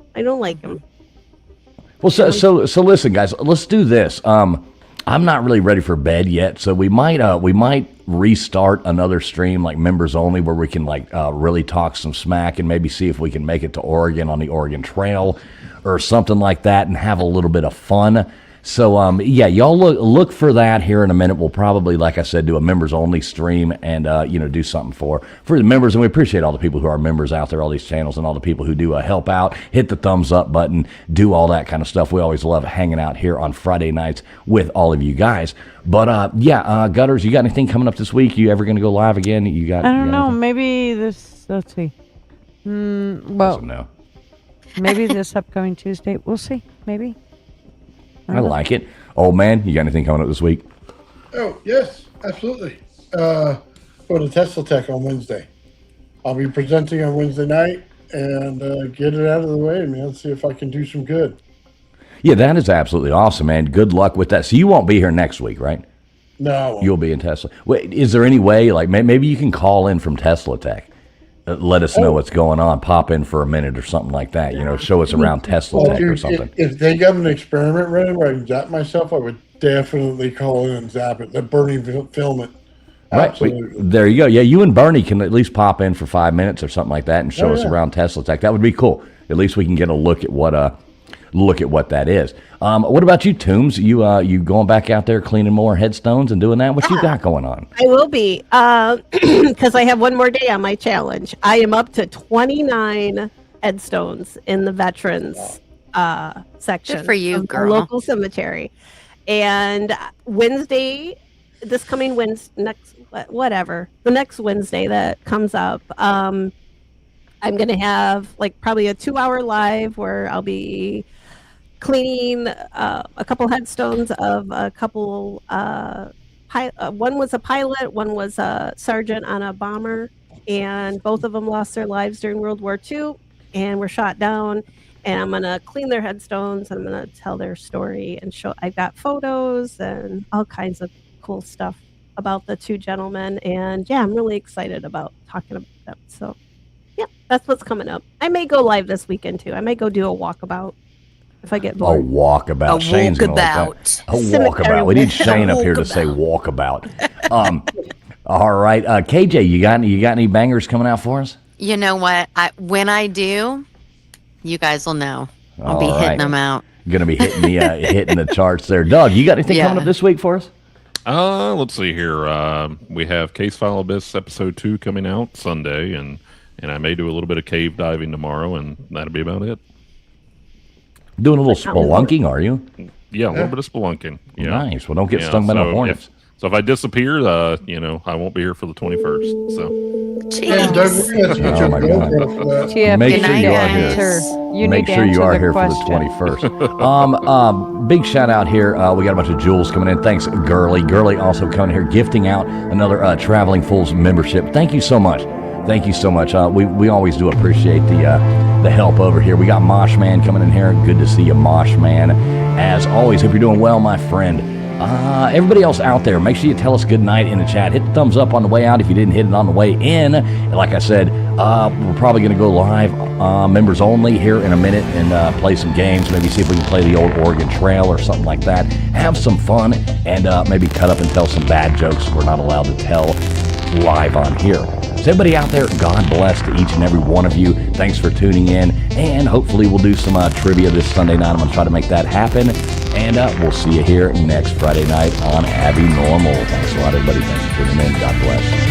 S1: Well, so listen, guys. Let's do this. I'm not really ready for bed yet, so we might restart another stream like members only, where we can really talk some smack and maybe see if we can make it to Oregon on the Oregon Trail or something like that and have a little bit of fun. So yeah, y'all look for that here in a minute. We'll probably, like I said, do a members only stream and do something for the members. And we appreciate all the people who are members out there, all these channels, and all the people who do help out, hit the thumbs up button, do all that kind of stuff. We always love hanging out here on Friday nights with all of you guys. But Gutters, you got anything coming up this week? You ever going to go live again? I
S2: don't know. Anything? Maybe this. Let's see. Well,
S1: no.
S2: Maybe this upcoming Tuesday. We'll see. Maybe.
S1: I like it. Old man, you got anything coming up this week?
S3: Oh, yes, absolutely. For the Tesla Tech on Wednesday. I'll be presenting on Wednesday night and get it out of the way, man. See if I can do some good.
S1: Yeah, that is absolutely awesome, man. Good luck with that. So you won't be here next week, right?
S3: No.
S1: You'll be in Tesla. Wait, is there any way, maybe you can call in from Tesla Tech? Let us know what's going on. Pop in for a minute or something like that. Show us around Tesla Tech or something.
S3: If they got an experiment running where I can zap myself, I would definitely call in and zap it. The burning filament.
S1: Right. There you go. Yeah, you and Bernie can at least pop in for 5 minutes or something like that and show us around Tesla Tech. That would be cool. At least we can get a look at what that is. What about you, Toombs? You going back out there cleaning more headstones and doing that? What you got going on?
S4: I will be, because I have one more day on my challenge. I am up to 29 headstones in the veterans section.
S5: Good for you,
S4: of
S5: girl.
S4: The local cemetery. And Wednesday, this coming Wednesday, the next Wednesday that comes up, I'm going to have probably a 2-hour live where I'll be cleaning a couple headstones of a couple one was a pilot, one was a sergeant on a bomber, and both of them lost their lives during World War II and were shot down. And I'm gonna clean their headstones and I'm gonna tell their story and show. I've got photos and all kinds of cool stuff about the two gentlemen, and yeah, I'm really excited about talking about them. So yeah, that's what's coming up. I may go live this weekend too. I may go do a walkabout if I get bored.
S1: A walkabout. Shane's gonna like that. A walkabout. We need Shane up here to say walkabout. All right, KJ, you got any bangers coming out for us?
S5: You know what? When I do, you guys will know. I'll be hitting them out.
S1: Gonna be hitting the charts there. Doug, you got anything coming up this week for us?
S9: Let's see here. We have Case File Abyss episode 2 coming out Sunday, and I may do a little bit of cave diving tomorrow, and that'll be about it.
S1: Doing a little spelunking, are you?
S9: Yeah, a little bit of spelunking. Yeah.
S1: Nice. Well, don't get stung by no hornets.
S9: So if I disappear, I won't be here for the 21st. So.
S3: And Doug, we're gonna have to get
S1: Oh
S3: your
S1: my
S3: GoPro
S1: God.
S3: for that.
S2: TF,
S1: Make
S2: you
S1: sure
S2: need
S1: you
S2: to
S1: are here.
S2: answer. You
S1: Make
S2: need
S1: sure
S2: to
S1: you
S2: answer
S1: are
S2: the
S1: here
S2: question.
S1: for the 21st. Big shout out here. We got a bunch of jewels coming in. Thanks, Gurley. Gurley also coming here, gifting out another Traveling Fools membership. Thank you so much. Thank you so much. We always do appreciate the help over here. We got Mosh Man coming in here. Good to see you, Mosh Man. As always, hope you're doing well, my friend. Everybody else out there, make sure you tell us good night in the chat. Hit the thumbs up on the way out if you didn't hit it on the way in. And like I said, we're probably going to go live, members only, here in a minute and play some games. Maybe see if we can play the old Oregon Trail or something like that. Have some fun and maybe cut up and tell some bad jokes we're not allowed to tell live on here. So everybody out there, God bless to each and every one of you. Thanks for tuning in. And hopefully we'll do some trivia this Sunday night. I'm going to try to make that happen. And we'll see you here next Friday night on Abbinormal. Thanks a lot, everybody. Thanks for tuning in. God bless.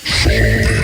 S10: Show